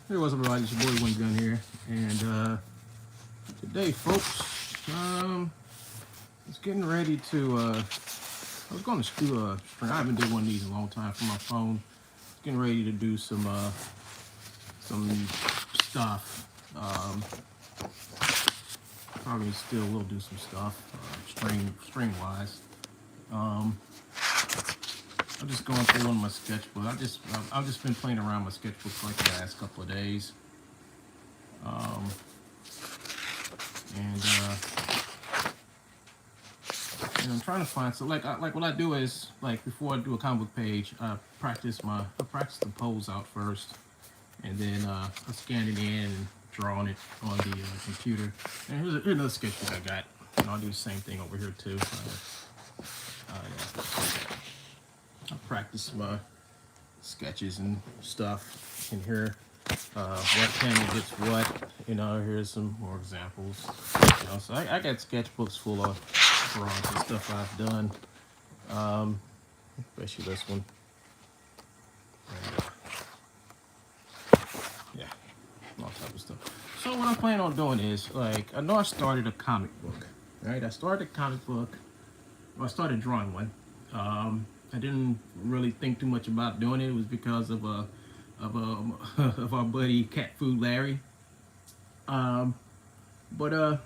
Hey, what's up, everybody? It's your boy Wing Gun here, and today, folks, it's getting ready to. I was going to do a string. I haven't did one of these in a long time for my phone. It's getting ready to do some stuff. Probably still will do some stuff, string wise. I'm just going through on my sketchbook. I've just been playing around my sketchbook for like the last couple of days. And I'm trying to find, so like what I do is, like, before I do a comic book page, I practice the pose out first, and then I scan it in and draw on it on the computer. And here's another sketchbook I got, and I'll do the same thing over here too. I practice my sketches and stuff in here. What panel gets what, here's some more examples. So I got sketchbooks full of drawings and stuff I've done, especially this one. And, yeah, all type of stuff. So what I'm planning on doing is, like, I know I started a comic book, right? I started drawing one. I didn't really think too much about doing it. It was because of our buddy Cat Food Larry. I'm doing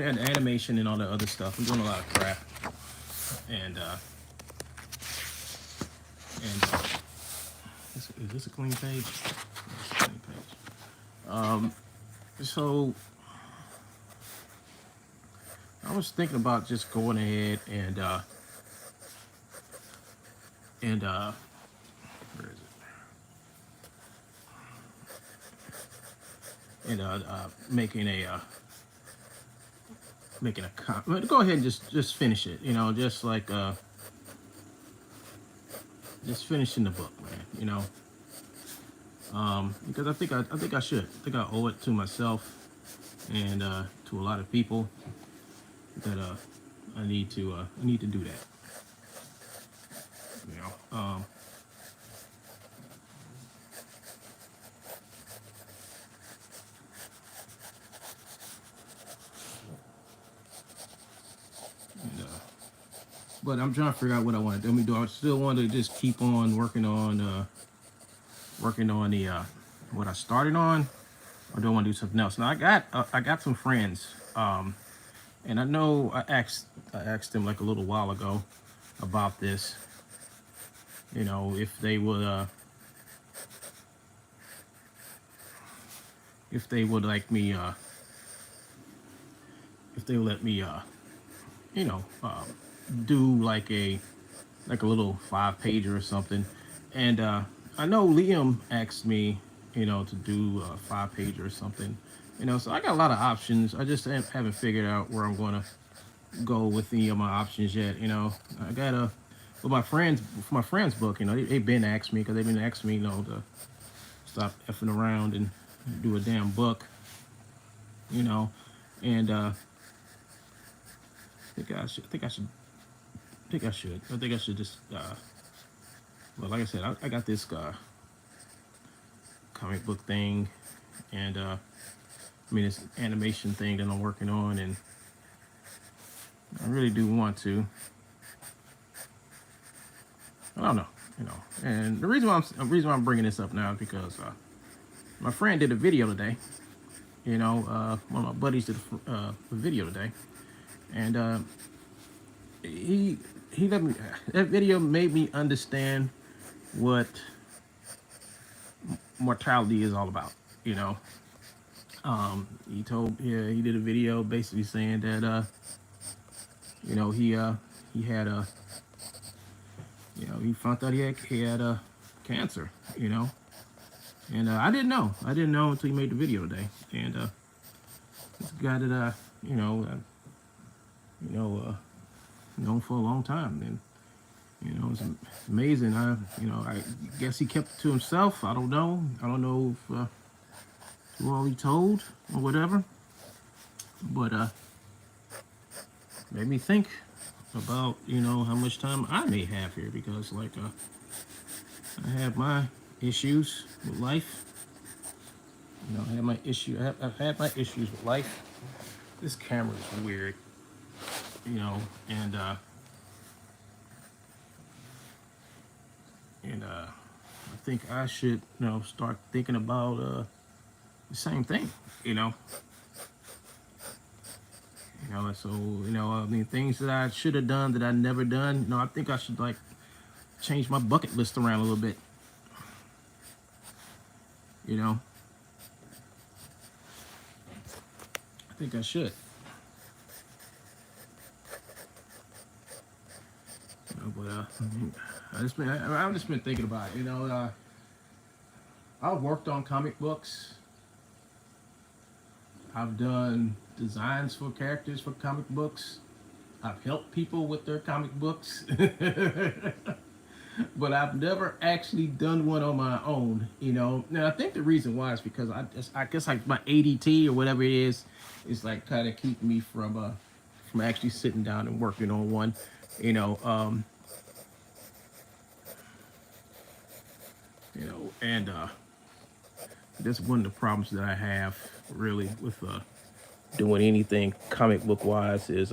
an animation and all the other stuff. I'm doing a lot of crap, and is this a clean page? It's a clean page. So I was thinking about just going ahead and where is it? And making a go ahead and just finish it, just like just finishing the book, man, because I think I owe it to myself and to a lot of people that I need to do that, But I'm trying to figure out what I want to do. Do I still want to just keep on working on the what I started on, or do I want to do something else? Now I got some friends, and I know I asked them like a little while ago about this. If they would like me, if they would let me do like a little 5-pager or something. And I know Liam asked me, to do a 5-pager or something. So I got a lot of options. I just haven't figured out where I'm going to go with any of my options yet. I got for my friend's book, they've been asking me, because they've been asking me, to stop effing around and do a damn book, and I think I should just well, like I said, I got this comic book thing, and this animation thing that I'm working on, and I really do want to. I don't know, and the reason why I'm bringing this up now is because my friend did a video today. One of my buddies did a video today, and he let me. That video made me understand what mortality is all about. He did a video basically saying that he had a he found out he had cancer, and I didn't know until he made the video today. And this guy that known for a long time, and it's amazing. I guess he kept it to himself. I don't know if who all he told or whatever, but made me think about how much time I may have here, because like I have my issues with life. You know, I have my issue. I've had my issues with life. This camera is weird. You know, and I think I should, start thinking about the same thing. You know, and so I mean, things that I should have done that I never done. I think I should like change my bucket list around a little bit. You know, I think I should. But I've just been thinking about it. I've worked on comic books. I've done designs for characters for comic books. I've helped people with their comic books. But I've never actually done one on my own. Now I think the reason why is because I guess like my ADT or whatever it is like kind of keep me from actually sitting down and working on one. You know, um, and that's one of the problems that I have really with doing anything comic book wise is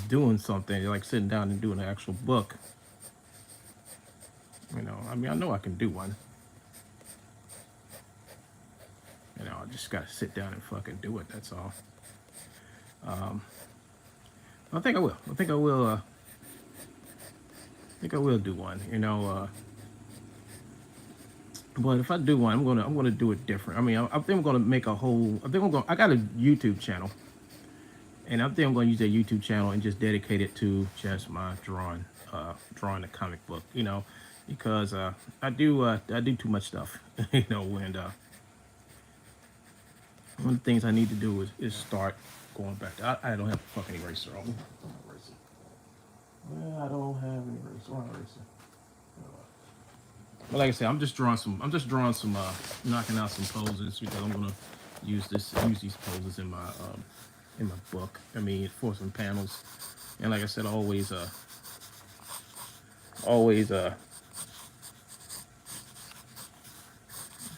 doing something like sitting down and doing an actual book. I mean, I know I can do one. I just gotta sit down and fucking do it. That's all. Um, I think I will. I think I will. I think I will do one. But if I do one, I'm gonna do it different. I mean, I think I'm gonna make a whole. I got a YouTube channel, and I think I'm gonna use that YouTube channel and just dedicate it to just my drawing the comic book. Because I do too much stuff. And one of the things I need to do is start going back. I don't have a fucking eraser on me. Well, I don't have any eraser. But like I said, I'm just drawing some, knocking out some poses because I'm gonna use these poses in my book. I mean, for some panels. And like I said, always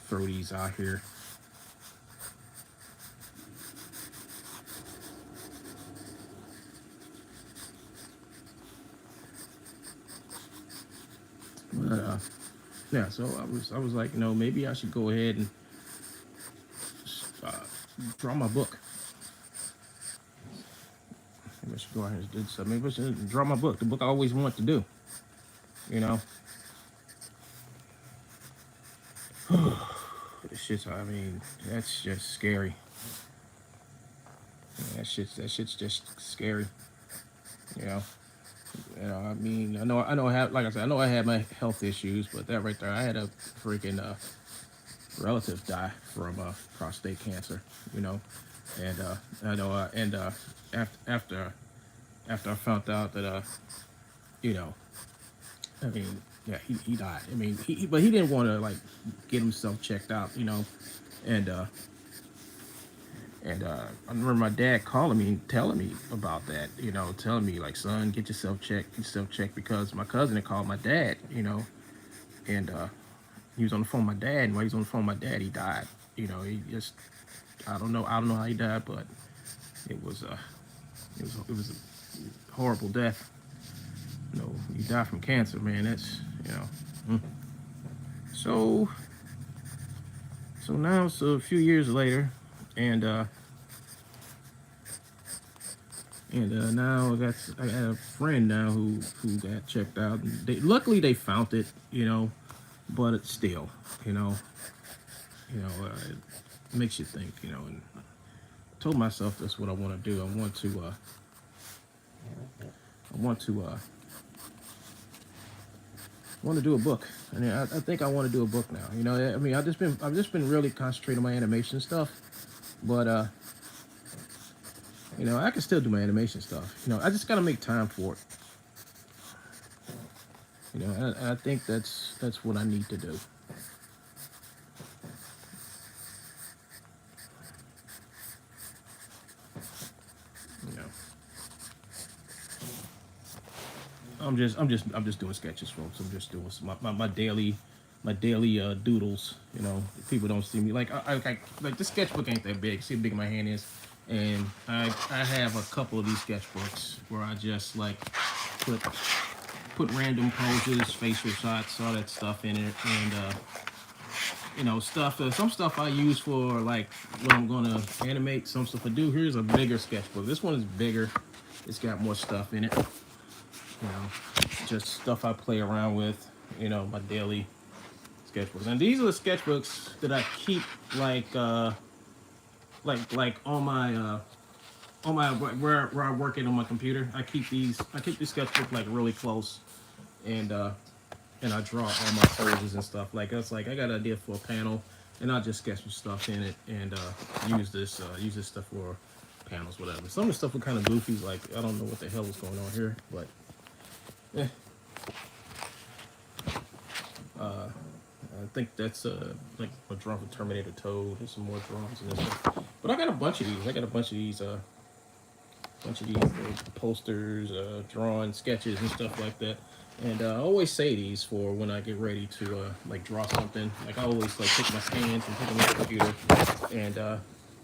throw these out here. But yeah, so I was like, maybe I should go ahead and uh, draw my book. Maybe I should go ahead and do something. Maybe I should draw my book. The book I always wanted to do. It's just, I mean, that's just scary. That shit's just scary. You know. I mean, I know I have, like I said, I know I had my health issues, but that right there, I had a freaking relative die from prostate cancer. And I know, after I found out that, you know, I mean, yeah, he died. I mean, but he didn't want to like get himself checked out, and I remember my dad calling me and telling me about that, telling me like, son, get yourself checked, because my cousin had called my dad, and he was on the phone with my dad, and while he was on the phone with my dad, he died. He just, I don't know how he died, but it was a horrible death. He died from cancer, man. That's, mm. So now it's a few years later, and now I got a friend now who got checked out. And luckily they found it, but it's still, it makes you think, And I told myself that's what I want to do. I want to do a book. I mean, I think I want to do a book now. I mean, I've just been really concentrating on my animation stuff, but I can still do my animation stuff. I just got to make time for it. And I think that's what I need to do. I'm just doing sketches, folks. I'm just doing my daily doodles. You know, people don't see me like this sketchbook ain't that big. See how big my hand is, and I have a couple of these sketchbooks where I just like put put random poses, facial shots, all that stuff in it, and stuff. Some stuff I use for like when I'm gonna animate. Some stuff I do. Here's a bigger sketchbook. This one is bigger. It's got more stuff in it. Just stuff I play around with. My daily sketchbooks. And these are the sketchbooks that I keep like on my where I work it on my computer. I keep these sketchbooks like really close, and I draw all my poses and stuff. Like that's like I got an idea for a panel, and I'll just sketch some stuff in it and use this stuff for panels, whatever. Some of the stuff was kind of goofy. Like I don't know what the hell was going on here, but I think that's like a drawing for Terminator Toad. There's some more drawings in this stuff. But I got a bunch of these. Posters, drawing sketches and stuff like that. And I always say these for when I get ready to like draw something. Like I always like take my scans and put them on the computer. And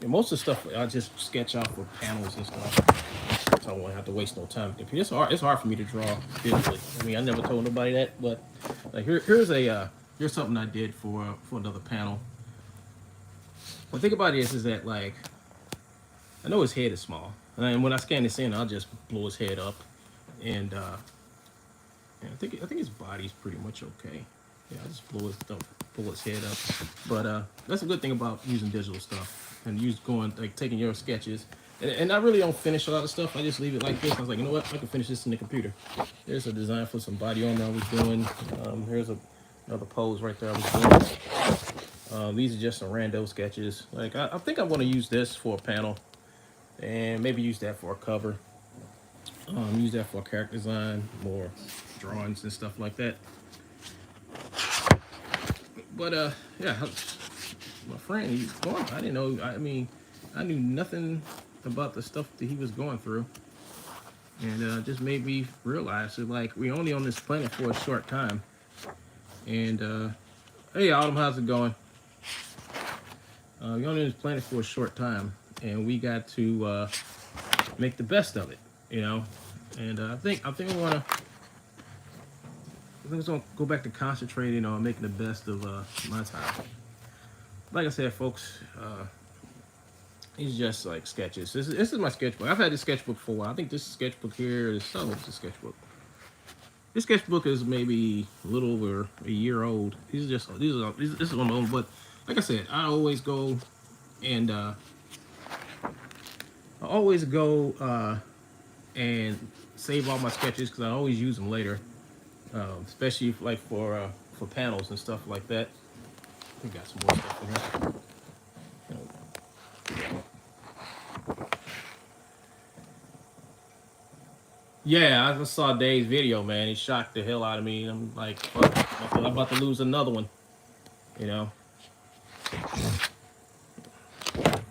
most of the stuff I just sketch out for panels and stuff. So I won't have to waste no time. It's hard for me to draw visually. I mean, I never told nobody that, but like here's something I did for another panel. One thing about this is that like I know his head is small, and when I scan this in, I'll just blow his head up, and I think his body's pretty much okay. Yeah, I just blow his head up. But that's a good thing about using digital stuff and taking your sketches. And I really don't finish a lot of stuff. I just leave it like this. I was like, you know what? I can finish this in the computer. There's a design for some body armor I was doing. Here's another pose right there I was doing. These are just some rando sketches. Like I think I'm going to use this for a panel, and maybe use that for a cover. Use that for character design, more drawings and stuff like that. But yeah, my friend, he's gone. I didn't know. I mean, I knew nothing about the stuff that he was going through, and just made me realize that like we're only on this planet for a short time. And hey, Autumn, how's it going? We're only on this planet for a short time, and we got to make the best of it, And I think we want to. I think we're gonna go back to concentrating on making the best of my time. Like I said, folks, these just like sketches. This is my sketchbook. I've had this sketchbook for a while. I think this sketchbook here is some of the sketchbook. This sketchbook is maybe a little over a year old. This is one of them. But like I said, I always go and and save all my sketches because I always use them later, especially like for panels and stuff like that. We got some more stuff in here. Yeah, I saw Dave's video, man. He shocked the hell out of me. I'm like, fuck, I'm about to lose another one. I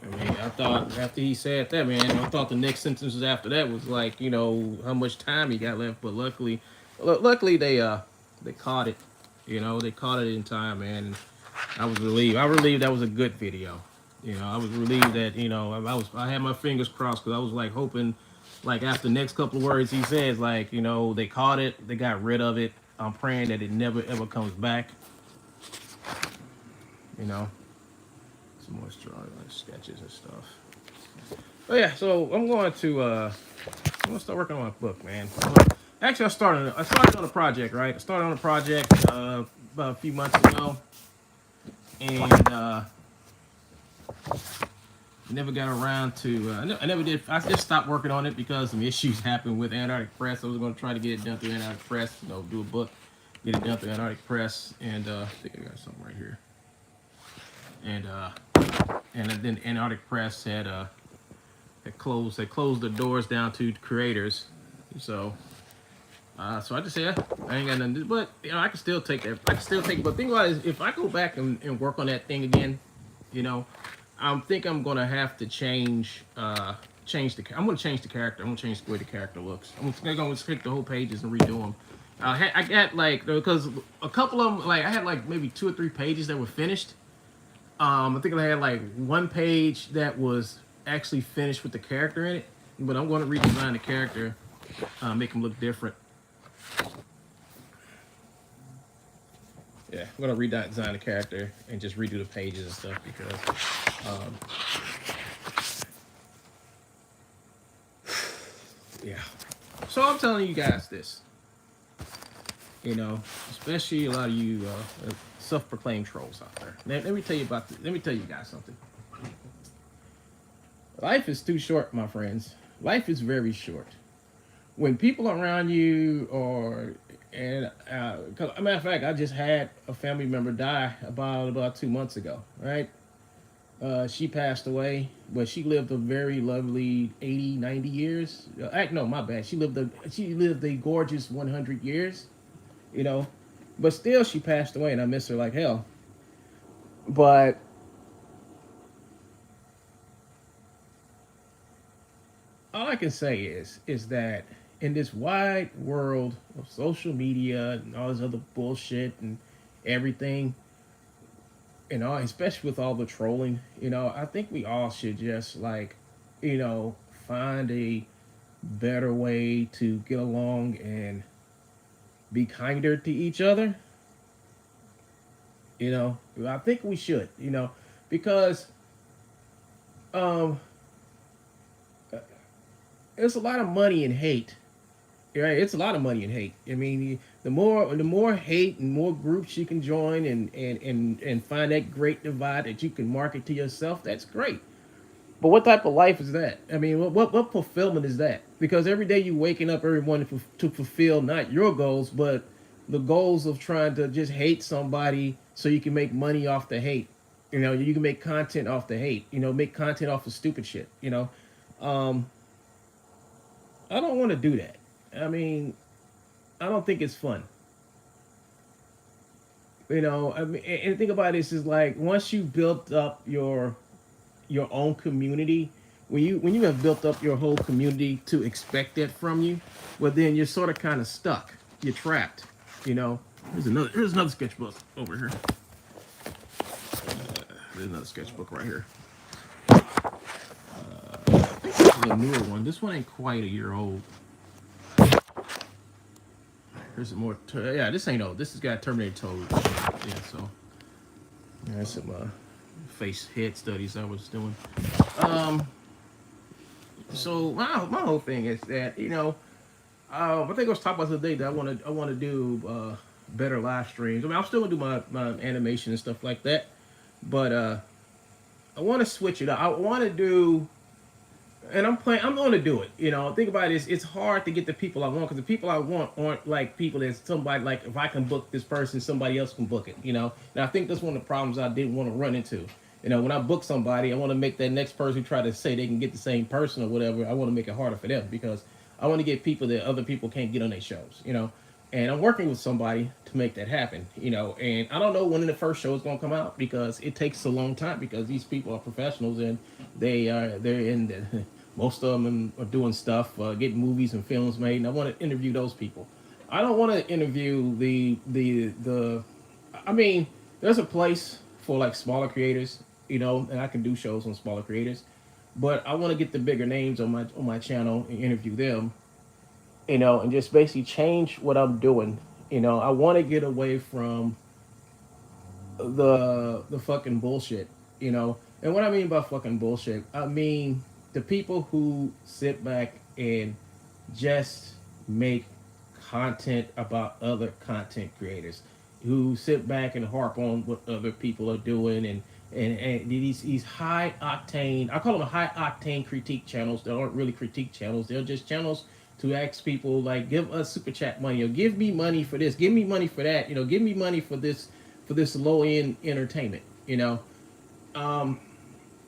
mean, I thought after he said that, man, I thought the next sentences after that was like, how much time he got left. But luckily they caught it. They caught it in time, man. And I was relieved. I relieved that was a good video. I was relieved that I had my fingers crossed because I was like hoping, like after the next couple of words he says, like they caught it, they got rid of it. I'm praying that it never ever comes back. Some more sketches and stuff. But yeah, so I'm going to start working on my book, man. Actually, I started on a project, right? I started on a project about a few months ago, and never got around to. I never did. I just stopped working on it because some issues happened with Antarctic Press. I was going to try to get it done through Antarctic Press, do a book, get it done through Antarctic Press, and I think I got something right here. And then Antarctic Press had closed the doors down to creators. So I just said I ain't got nothing to do, but I can still take that. But the thing about it is if I go back and work on that thing again, I think I'm gonna have to change I'm gonna change the character. I'm gonna change the way the character looks. I'm gonna take the whole pages and redo them. I got like because a couple of them like I had like maybe 2 or 3 pages that were finished. I think I had like one page that was actually finished with the character in it, but I'm going to redesign the character, make him look different. Yeah, I'm going to redesign the character and just redo the pages and stuff because, yeah. So I'm telling you guys this, especially a lot of you self-proclaimed trolls out there. Let me tell you let me tell you guys something. Life is too short, my friends. Life is very short. When people around you a matter of fact, I just had a family member die about 2 months ago, right? She passed away, but she lived a very lovely 80, 90 years. No, my bad. She lived a gorgeous 100 years, but still she passed away and I miss her like hell. But all I can say is that in this wide world of social media and all this other bullshit and everything, especially with all the trolling, I think we all should just find a better way to get along and be kinder to each other. I think we should, because um, there's a lot of money in hate. Right, it's a lot of money in hate. I mean, the more hate and more groups you can join and find that great divide that you can market to yourself, that's great. But what type of life is that? I mean, what fulfillment is that? Because every day you waking up every morning to fulfill not your goals, but the goals of trying to just hate somebody so you can make money off the hate. You can make content off the hate. Make content off of stupid shit. Um, I don't want to do that. I mean, I don't think it's fun. I mean, and think about this is like once you built up your own community, when you have built up your whole community to expect that from you, well then you're sort of kind of stuck. You're trapped. Here's another sketchbook over here. There's another sketchbook right here. I think this is a newer one. This one ain't quite a year old. Here's some more. Yeah, this ain't old. This has got Terminator Toad. Yeah, so there's some face head studies I was doing. So my whole thing is that I think I was talking about today that I want to do better live streams. I mean, I'm still gonna do my animation and stuff like that, but I want to switch it up. I want to do, and I'm going to do it. Think about it. It's hard to get the people I want because the people I want aren't like people that somebody like if I can book this person, somebody else can book it. And I think that's one of the problems I didn't want to run into. When I book somebody, I want to make that next person try to say they can get the same person or whatever. I want to make it harder for them because I want to get people that other people can't get on their shows. And I'm working with somebody to make that happen. And I don't know when the first show is going to come out because it takes a long time because these people are professionals and they're in the, most of them are doing stuff, getting movies and films made. And I want to interview those people. I don't want to interview the. I mean, there's a place for like smaller creators, and I can do shows on smaller creators, but I want to get the bigger names on my channel and interview them, and just basically change what I'm doing. I want to get away from the fucking bullshit, And what I mean by fucking bullshit, I mean the people who sit back and just make content about other content creators who sit back and harp on what other people are doing and these high octane, I call them high octane critique channels that aren't really critique channels. They're just channels to ask people like, give us super chat money or give me money for this, give me money for that, give me money for this low end entertainment. Um,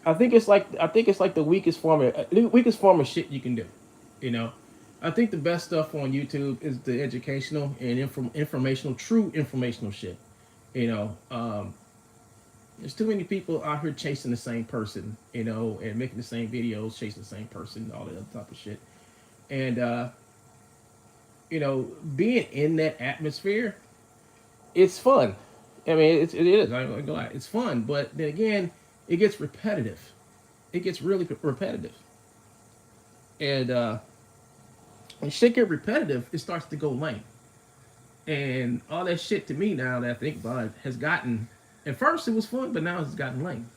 I think it's like the weakest form of shit you can do. I think the best stuff on YouTube is the educational and informational, true informational shit. You know, um, There's too many people out here chasing the same person, and making the same videos, chasing the same person, all that other type of shit. And being in that atmosphere, it's fun. I mean, it is. I'm not gonna lie, it's fun, but then again, it gets repetitive. It gets really repetitive, and when shit get repetitive, it starts to go lame. And all that shit to me now that I think about it has gotten. At first it was fun, but now it's gotten lame.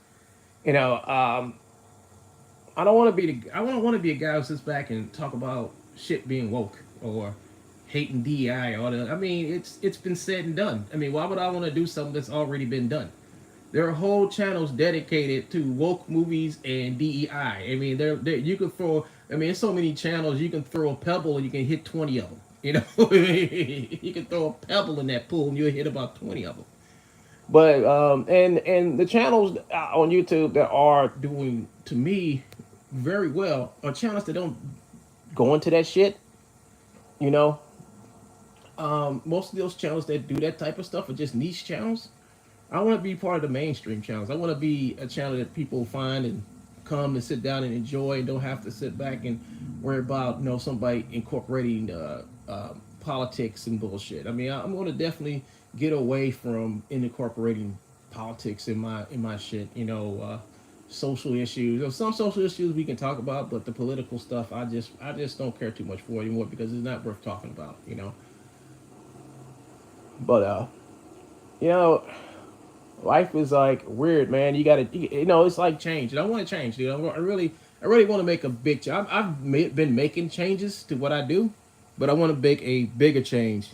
You know, I don't want to be the. I don't want to be a guy who sits back and talk about shit being woke or hating DEI or the. I mean, it's been said and done. I mean, why would I want to do something that's already been done? There are whole channels dedicated to woke movies and DEI. I mean, there you can throw. I mean, there's so many channels you can throw a pebble and you can hit 20 of them. You can throw a pebble in that pool and you'll hit about 20 of them. But and the channels on YouTube that are doing to me very well are channels that don't go into that shit. You know, most of those channels that do that type of stuff are just niche channels. I want to be part of the mainstream channels. I want to be a channel that people find and come and sit down and enjoy, and don't have to sit back and worry about somebody incorporating politics and bullshit. I mean, I'm going to definitely get away from incorporating politics in my shit. Social issues. There's some social issues we can talk about, but the political stuff, I just don't care too much for anymore because it's not worth talking about. But you know life is like weird, man. You gotta, it's like change, and I want to change, dude. I really want to make a big change. I've been making changes to what I do, but I want to make a bigger change.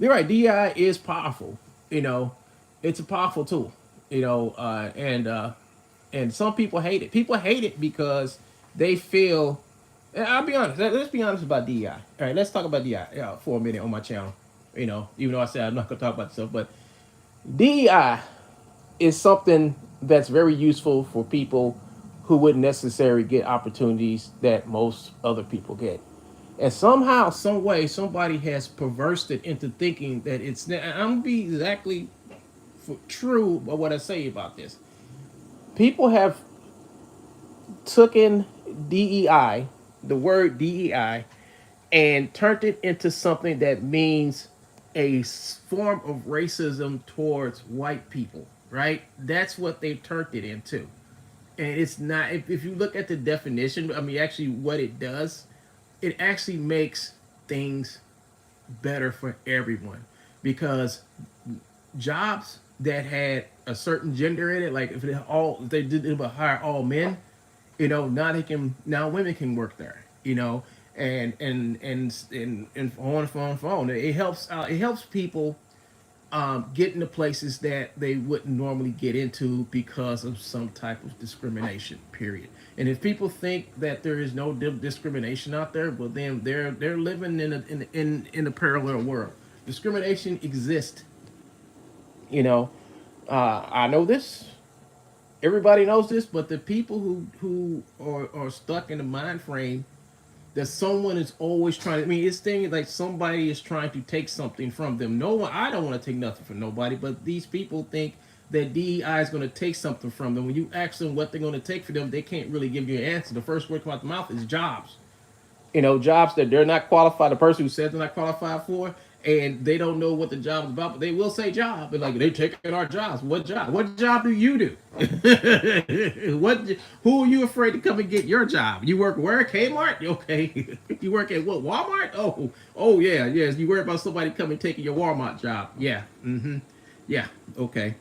You're right. DI is powerful. It's a powerful tool. And some people hate it. People hate it because they feel. I'll be honest. Let's be honest about DI. All right, let's talk about DI for a minute on my channel. Even though I said I'm not gonna talk about stuff, but DEI is something that's very useful for people who wouldn't necessarily get opportunities that most other people get. And somehow, some way, somebody has perversed it into thinking that it's. I'm gonna be exactly true about what I say about this. People have taken DEI, the word DEI, and turned it into something that means a form of racism towards white people, right? That's what they've turned it into. And it's not, if you look at the definition, I mean, actually, what it does, it actually makes things better for everyone. Because jobs that had a certain gender in it, like if they did it, hire all men, now women can work there, and on. It helps people get into places that they wouldn't normally get into because of some type of discrimination. Period. And if people think that there is no discrimination out there, well, then they're living in a parallel world. Discrimination exists. You know, I know this. Everybody knows this, but the people who are stuck in the mind frame that someone is always trying to. I mean, it's things like somebody is trying to take something from them. No one. I don't want to take nothing from nobody, but these people think that DEI is going to take something from them. When you ask them what they're going to take from them, they can't really give you an answer. The first word come out the mouth is jobs. Jobs that they're not qualified. The person who says they're not qualified for, and they don't know what the job is about, but they will say job. But like they're taking our jobs. What job? What job do you do? Who are you afraid to come and get your job? You work where? Kmart? Okay. You work at what? Walmart? Oh yeah, yes. You worry about somebody coming taking your Walmart job? Yeah. Yeah. Okay.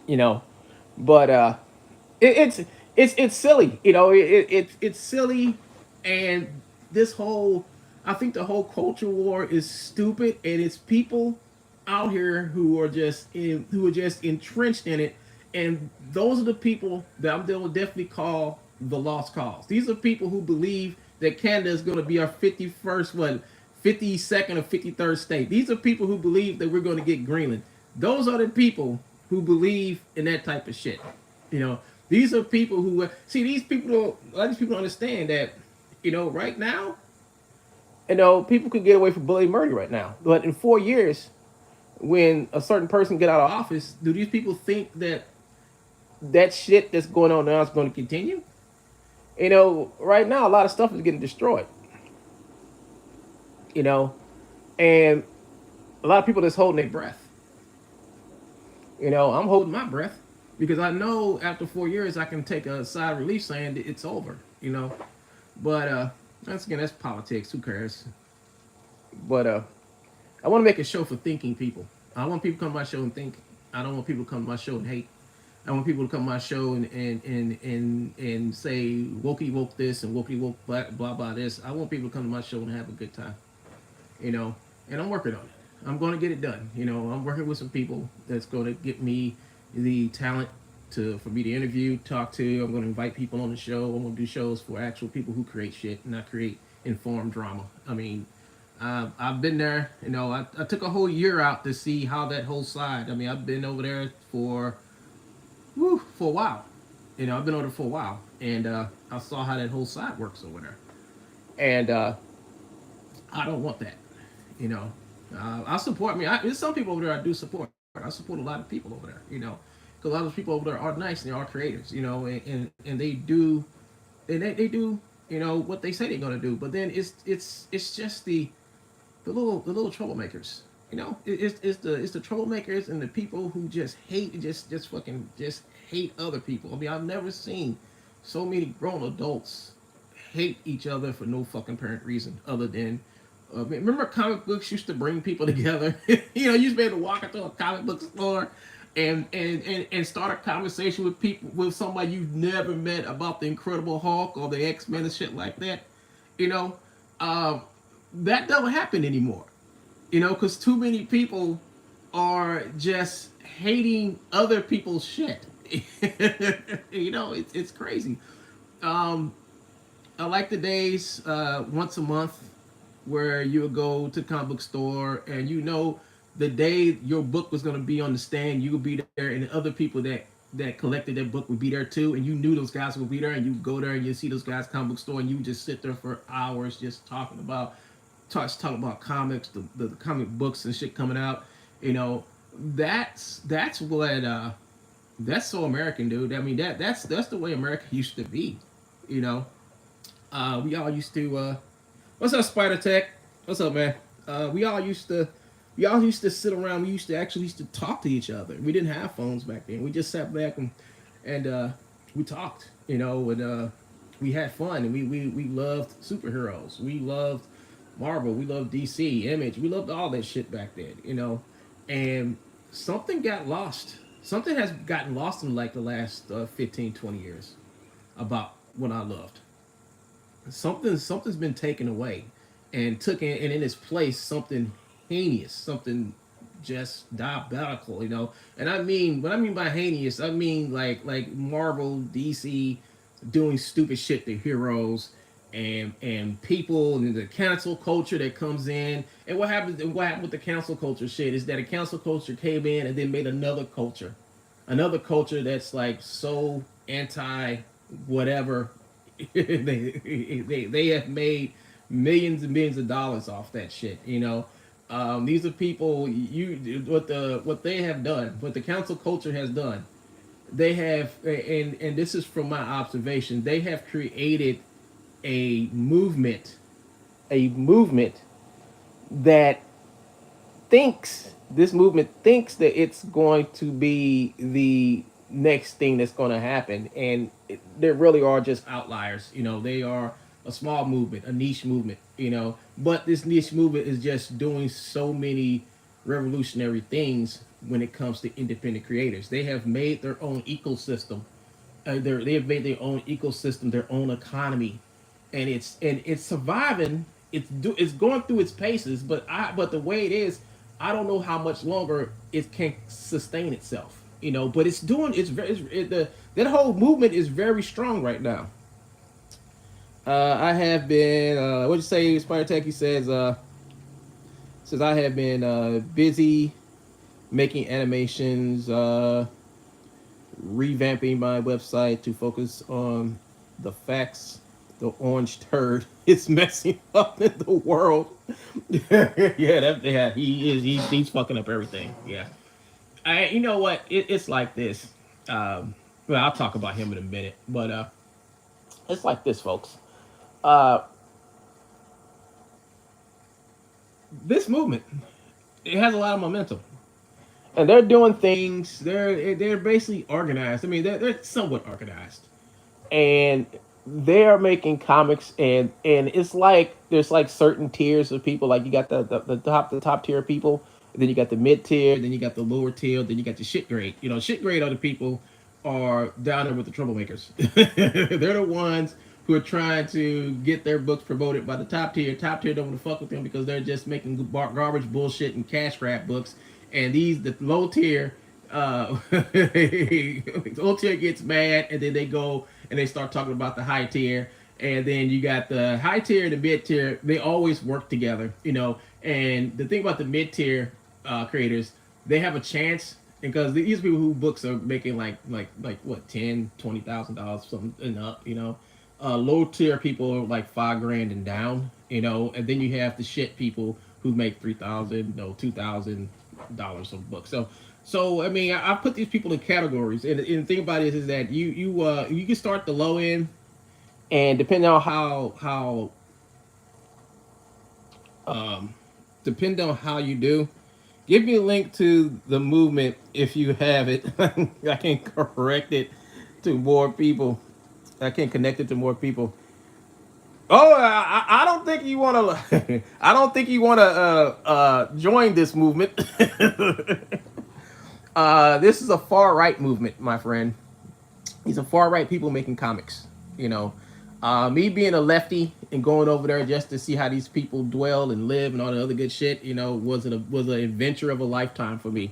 You know, but it's silly. It's silly, and this whole I think the whole culture war is stupid, and it's people out here who are just entrenched in it, and those are the people that I'm going to definitely call the lost cause. These are people who believe that Canada is going to be our 51st, 52nd or 53rd state. These are people who believe that we're going to get Greenland. Those are the people who believe in that type of shit. These are people who see these people. A lot of these people don't understand that. Right now, people could get away from bullying murder right now, but in 4 years, when a certain person get out of office, do these people think that that shit that's going on now is going to continue? You know, right now a lot of stuff is getting destroyed. You know, and a lot of people that's holding their breath. You know, I'm holding my breath because I know after 4 years I can take a sigh of relief saying that it's over. You know, but once again, that's politics. Who cares? But I want to make a show for thinking people. I want people to come to my show and think. I don't want people to come to my show and hate. I want people to come to my show and say wokey woke this and wokey woke blah blah this. I want people to come to my show and have a good time. You know, and I'm working on it. I'm going to get it done. You know, I'm working with some people that's going to get me the talent to for me to interview, talk to. I'm going to invite people on the show. I'm going to do shows for actual people who create shit, not create informed drama. I mean, I've been there. You know, I took a whole year out to see how that whole side. I mean, I've been over there for a while. You know, I've been over there for a while, and I saw how that whole side works over there. And I don't want that. You know, I support. I mean, there's some people over there I do support. I support a lot of people over there. You know, because a lot of those people over there are nice and they are creators. You know, and they do, and they do. You know what they say they're gonna do. But then it's just the little troublemakers. You know, it's the troublemakers and the people who just hate just fucking just hate other people. I mean, I've never seen so many grown adults hate each other for no fucking apparent reason other than remember comic books used to bring people together. You know, you used to be able to walk into a comic book store and start a conversation with people with somebody you've never met about the Incredible Hulk or the X-Men and shit like that. You know, um, that don't happen anymore. You know, because too many people are just hating other people's shit. You know, it's crazy. Um, I like the days once a month where you would go to the comic book store and you know the day your book was going to be on the stand, you would be there, and the other people that collected that book would be there too, and you knew those guys would be there, and you go there and you see those guys comic book store, and you just sit there for hours just talking about comics, the comic books and shit coming out. You know, that's what that's so American, dude. I mean that's the way America used to be. You know, we all used to. What's up, Spider Tech? What's up, man? We all used to sit around. We used to talk to each other. We didn't have phones back then. We just sat back and we talked. You know, and we had fun. And we loved superheroes. We loved Marvel. We loved DC, Image. We loved all that shit back then. You know, and something got lost. Something has gotten lost in like the last 15, 20 years about what I loved. Something's been taken away and took in and in its place something heinous, something just diabolical, you know. And I mean what I mean by heinous, I mean like Marvel, DC doing stupid shit to heroes and people and the cancel culture that comes in. And what happened with the cancel culture shit is that a cancel culture came in and then made another culture that's like so anti whatever. They have made millions and millions of dollars off that shit. You know, these are people. What they have done, what the council culture has done. They have, and this is from my observation. They have created a movement that thinks that it's going to be the next thing that's going to happen, and they really are just outliers. You know, they are a small movement, a niche movement. You know, but this niche movement is just doing so many revolutionary things when it comes to independent creators. They have made their own ecosystem. They have made their own ecosystem, their own economy, and it's surviving. It's going through its paces, but the way it is, I don't know how much longer it can sustain itself. You know, but it's doing it's very that whole movement is very strong right now. I have been what'd you say, Spider Tech? He says I have been busy making animations, revamping my website to focus on the facts The orange turd is messing up in the world. Yeah, yeah, he's fucking up everything. Yeah. You know what? It's like this. Well, I'll talk about him in a minute, but it's like this, folks. Uh, this movement, it has a lot of momentum, and they're doing things. They're basically organized. I mean, they're somewhat organized, and they're making comics, and it's like there's like certain tiers of people. Like you got the top tier of people, and then you got the mid tier, then you got the lower tier, then you got the shit grade. You know, shit grade are the people are down there with the troublemakers. They're the ones who are trying to get their books promoted by the top tier. Top tier don't want to fuck with them because they're just making garbage bullshit and cash grab books. And the low tier, low tier gets mad, and then they go and they start talking about the high tier. And then you got the high tier and the mid tier. They always work together, you know. And the thing about the mid tier creators, they have a chance because these people who books are making like what $10,000-$20,000 something and up, you know. Low tier people are like $5,000 and down, you know, and then you have the shit people who make $3,000, no $2,000 a book. So I mean, I put these people in categories, and the thing about it is that you can start the low end, and depending on um, depending on how you do, give me a link to the movement if you have it. I can correct it to more people. I can connect it to more people. Oh, I don't think you want to. I don't think you want to join this movement. This is a far right movement, my friend. These are far right people making comics. You know, me being a lefty and going over there just to see how these people dwell and live and all the other good shit. You know, was an adventure of a lifetime for me.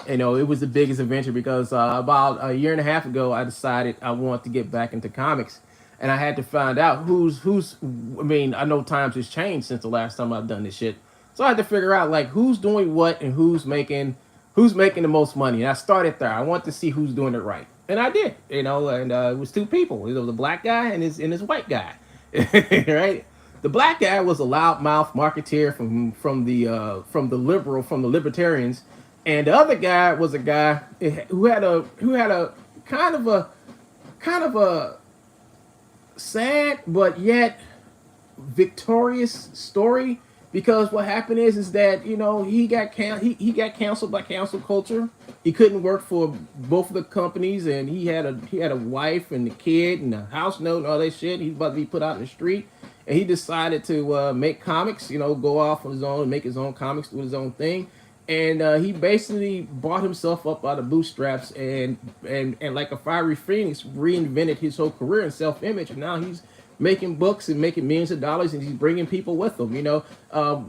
You know, it was the biggest adventure because about a year and a half ago, I decided I wanted to get back into comics, and I had to find out who's. I mean, I know times has changed since the last time I've done this shit, so I had to figure out like who's doing what and who's making the most money. And I started there. I want to see who's doing it right, and I did. You know, and it was two people. It was a black guy and his white guy, right? The black guy was a loudmouth marketeer from the libertarians, and the other guy was a guy who had a kind of a sad but yet victorious story, because what happened is that you know he got canceled by cancel culture. He couldn't work for both of the companies, and he had a wife and a kid and a house note and all that shit. He's about to be put out in the street, and he decided to make comics. You know, go off on his own and make his own comics, do his own thing. And he basically bought himself up out of bootstraps, and like a fiery phoenix, reinvented his whole career and self image. And now he's making books and making millions of dollars, and he's bringing people with him. You know,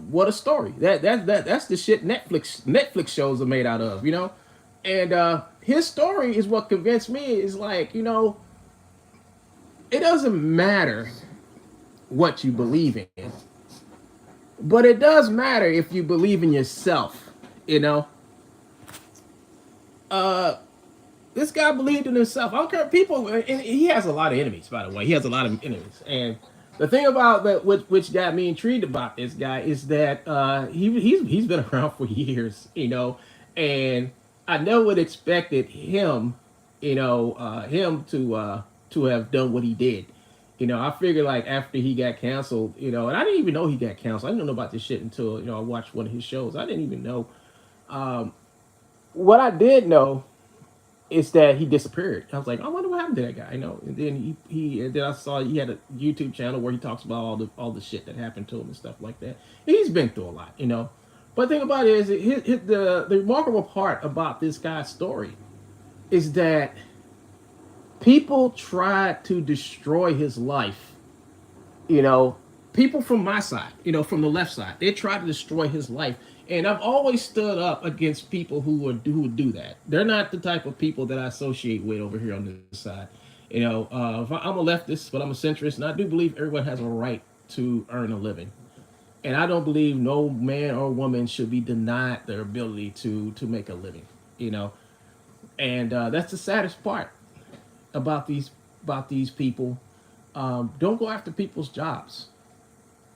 what a story! That's the shit Netflix shows are made out of. You know, and his story is what convinced me. Is like, you know, it doesn't matter what you believe in, but it does matter if you believe in yourself. You know, uh, this guy believed in himself. I don't care people, and he has a lot of enemies. By the way, he has a lot of enemies. And the thing about that, which got me intrigued about this guy, is that he's been around for years. You know, and I never would expected him, you know, him to have done what he did. You know, I figured like after he got canceled, you know, and I didn't even know he got canceled. I didn't know about this shit until I watched one of his shows. I didn't even know. Um, what I did know is that he disappeared. I was like, I wonder what happened to that guy. You know, and then and then I saw he had a YouTube channel where he talks about all the shit that happened to him and stuff like that. He's been through a lot, you know. But the thing about it is, the remarkable part about this guy's story is that people tried to destroy his life. You know, people from my side, you know, from the left side, they tried to destroy his life. And I've always stood up against people who would do that. They're not the type of people that I associate with over here on this side. You know, I'm a leftist, but I'm a centrist, and I do believe everyone has a right to earn a living. And I don't believe no man or woman should be denied their ability to make a living. You know, and that's the saddest part about these people. Don't go after people's jobs.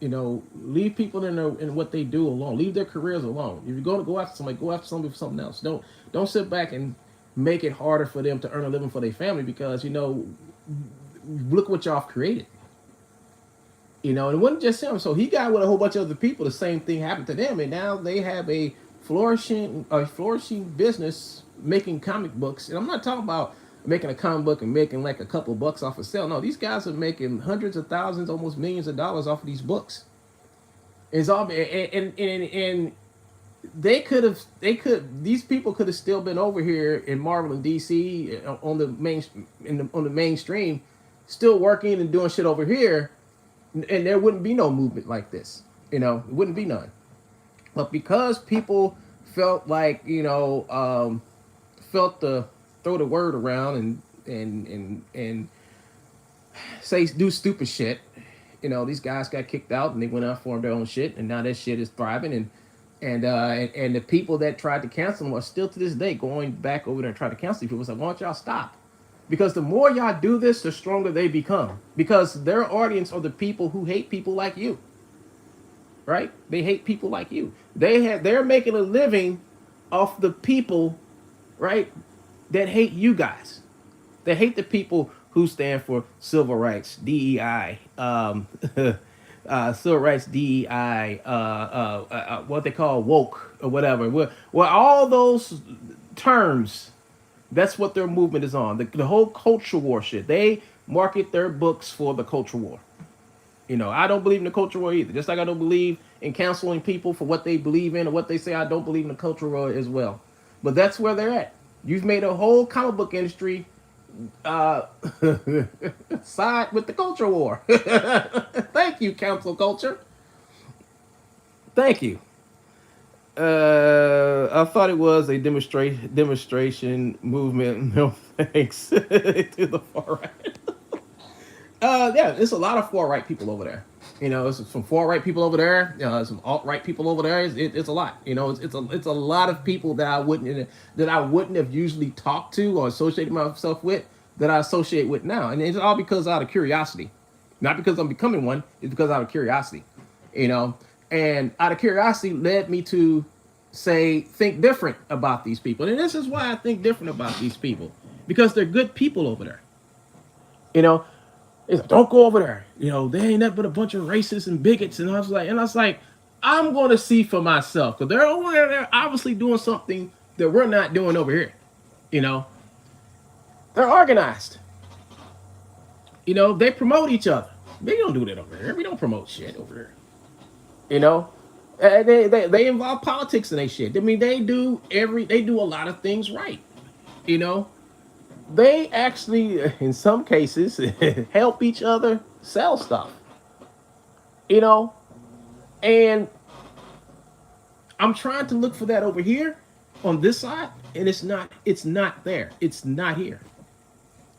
Leave people in what they do alone. Leave their careers alone. If you're going to go after somebody for something else. Don't sit back and make it harder for them to earn a living for their family, because look what y'all created. And it wasn't just him. So he got with a whole bunch of other people. The same thing happened to them, and now they have a flourishing business making comic books. And I'm not talking about making a comic book and making like a couple of bucks off a sale. No, these guys are making hundreds of thousands, almost millions of dollars off of these books. It's all and these people could have still been over here in Marvel and DC on the mainstream, still working and doing shit over here, and there wouldn't be no movement like this. It wouldn't be none. But because people felt like felt to throw the word around and do stupid shit, these guys got kicked out and they went out and formed their own shit, and now that shit is thriving, and the people that tried to cancel them are still to this day going back over there and trying to cancel these people. It's like, why don't y'all stop? Because the more y'all do this, the stronger they become. Because their audience are the people who hate people like you. Right? They hate people like you. They're making a living off the people, right, that hate you guys. They hate the people who stand for civil rights, DEI, civil rights, DEI, what they call woke or whatever. Well, all those terms, that's what their movement is on. The whole culture war shit. They market their books for the culture war. I don't believe in the culture war either. Just like I don't believe in counseling people for what they believe in or what they say, I don't believe in the culture war as well. But that's where they're at. You've made a whole comic book industry side with the culture war. Thank you, cancel culture. Thank you. I thought it was a demonstration movement. No thanks to the far right. Yeah, there's a lot of far right people over there. It's some far right people over there. Some alt right people over there. It's a lot. It's a lot of people that I wouldn't have usually talked to or associated myself with, that I associate with now, and it's all because out of curiosity, not because I'm becoming one. It's because out of curiosity. And out of curiosity led me to think different about these people, and this is why I think different about these people, because they're good people over there. It's like, don't go over there. They ain't nothing but a bunch of racists and bigots. And I was like, I'm going to see for myself, because they're over there. They're obviously doing something that we're not doing over here. They're organized. They promote each other. They don't do that over here. We don't promote shit over here. They involve politics in their shit. I mean, they do a lot of things right. They actually, in some cases, help each other sell stuff. And I'm trying to look for that over here on this side, and it's not there. It's not here.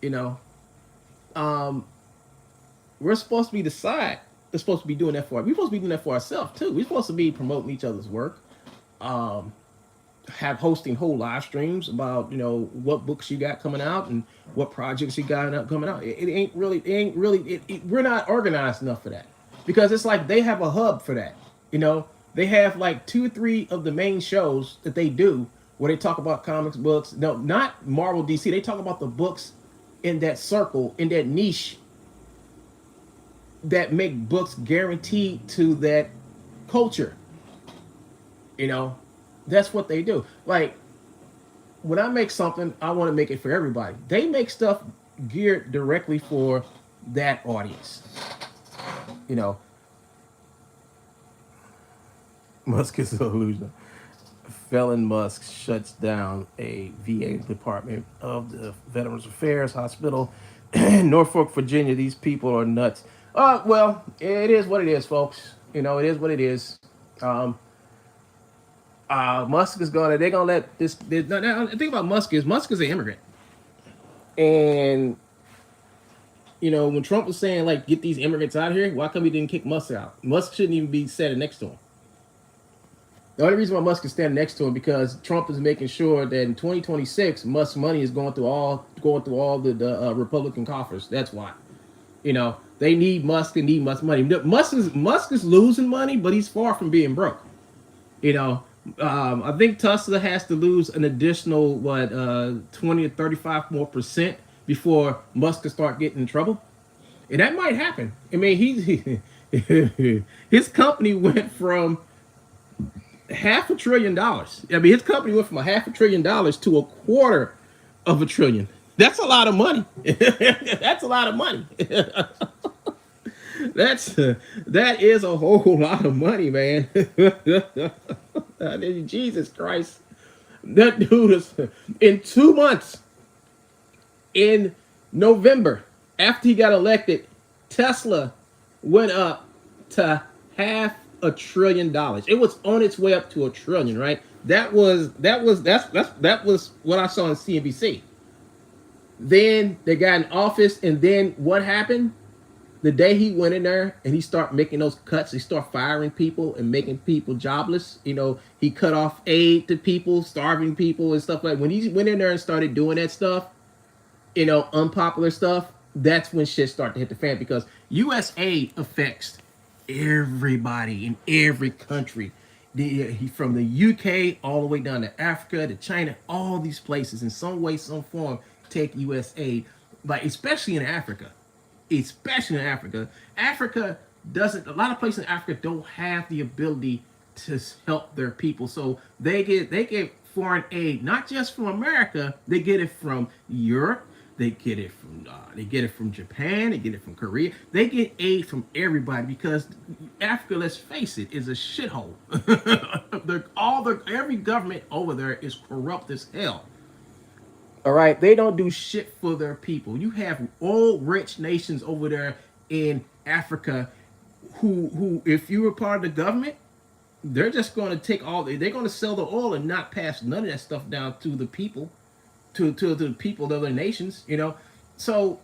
We're supposed to be the side that's supposed to be doing that for us. We're supposed to be doing that for ourselves too. We're supposed to be promoting each other's work. Hosting whole live streams about what books you got coming out and what projects you got coming out. We're not organized enough for that, because it's like they have a hub for that. They have like 2 or 3 of the main shows that they do where they talk about comics books. No, not Marvel, DC. They talk about the books in that circle, in that niche, that make books guaranteed to that culture. That's what they do. Like, when I make something, I want to make it for everybody. They make stuff geared directly for that audience. Musk is an illusion. Felon Musk shuts down a VA department of the Veterans Affairs Hospital in Norfolk, Virginia. These people are nuts. Well, it is what it is, folks. It is what it is. Musk is they're gonna let this. Now, the thing about Musk is an immigrant, and when Trump was saying like get these immigrants out of here, why come he didn't kick Musk out? Musk shouldn't even be standing next to him. The only reason why Musk is standing next to him because Trump is making sure that in 2026 Musk's money is going through all the Republican coffers. That's why. They need Musk and need Musk money. Musk is losing money, but he's far from being broke. You know, I think Tesla has to lose an additional 20 to 35 more % before Musk can start getting in trouble, and that might happen. I mean, his company went from $500 billion. I mean, his company went from $500 billion to $250 billion. That's a lot of money. That's a lot of money. That is a whole lot of money, man. Jesus Christ, that dude is in 2 months. In November, after he got elected, Tesla went up to $500 billion. It was on its way up to a trillion, right? That was what I saw on CNBC. Then they got in office, and then what happened? The day he went in there and he started making those cuts, he started firing people and making people jobless. He cut off aid to people, starving people and stuff like. When he went in there and started doing that stuff, unpopular stuff, that's when shit started to hit the fan, because U.S. aid affects everybody in every country. From the UK all the way down to Africa to China, all these places in some way, some form take U.S. aid, but especially in Africa. Africa doesn't. A lot of places in Africa don't have the ability to help their people, so they get foreign aid, not just from America. They get it from Europe. They get it from Japan. They get it from Korea. They get aid from everybody, because Africa, let's face it, is a shithole. Every government over there is corrupt as hell. All right, they don't do shit for their people. You have old rich nations over there in Africa who if you were part of the government, they're just going to take they're going to sell the oil and not pass none of that stuff down to the people, to the people of other nations. So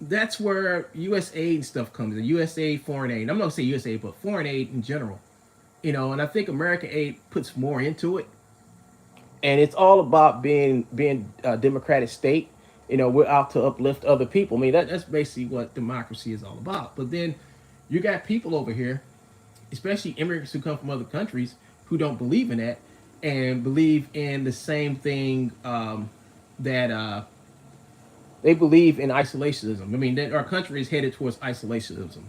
that's where U.S. aid stuff comes in. U.S. aid, foreign aid. I'm not going to say U.S. aid, but foreign aid in general. And I think American aid puts more into it. And it's all about being a democratic state. We're out to uplift other people. I mean, that's basically what democracy is all about. But then you got people over here, especially immigrants who come from other countries, who don't believe in that and believe in the same thing, that they believe in isolationism. I mean, that our country is headed towards isolationism.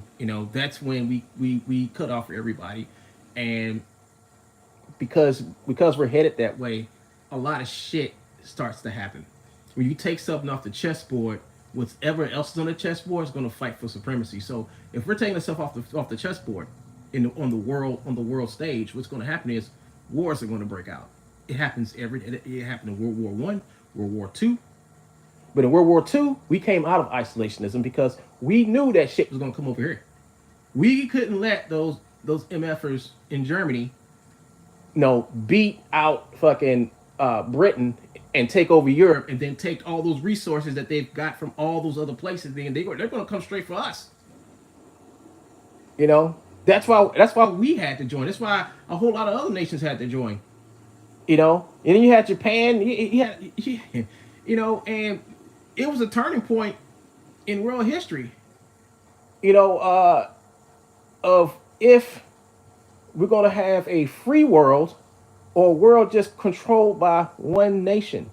That's when we cut off everybody, and because we're headed that way, a lot of shit starts to happen. When you take something off the chessboard, whatever else is on the chessboard is going to fight for supremacy. So if we're taking stuff off the chessboard on the world stage, what's going to happen is wars are going to break out. It happened in World War I, World War II. But in World War II, we came out of isolationism because we knew that shit was going to come over here. We couldn't let those MFers in Germany, beat out fucking Britain and take over Europe, and then take all those resources that they've got from all those other places. Then they're going to come straight for us. That's why we had to join. That's why a whole lot of other nations had to join. And then you had Japan. And it was a turning point in world history. Of if we're going to have a free world or a world just controlled by one nation.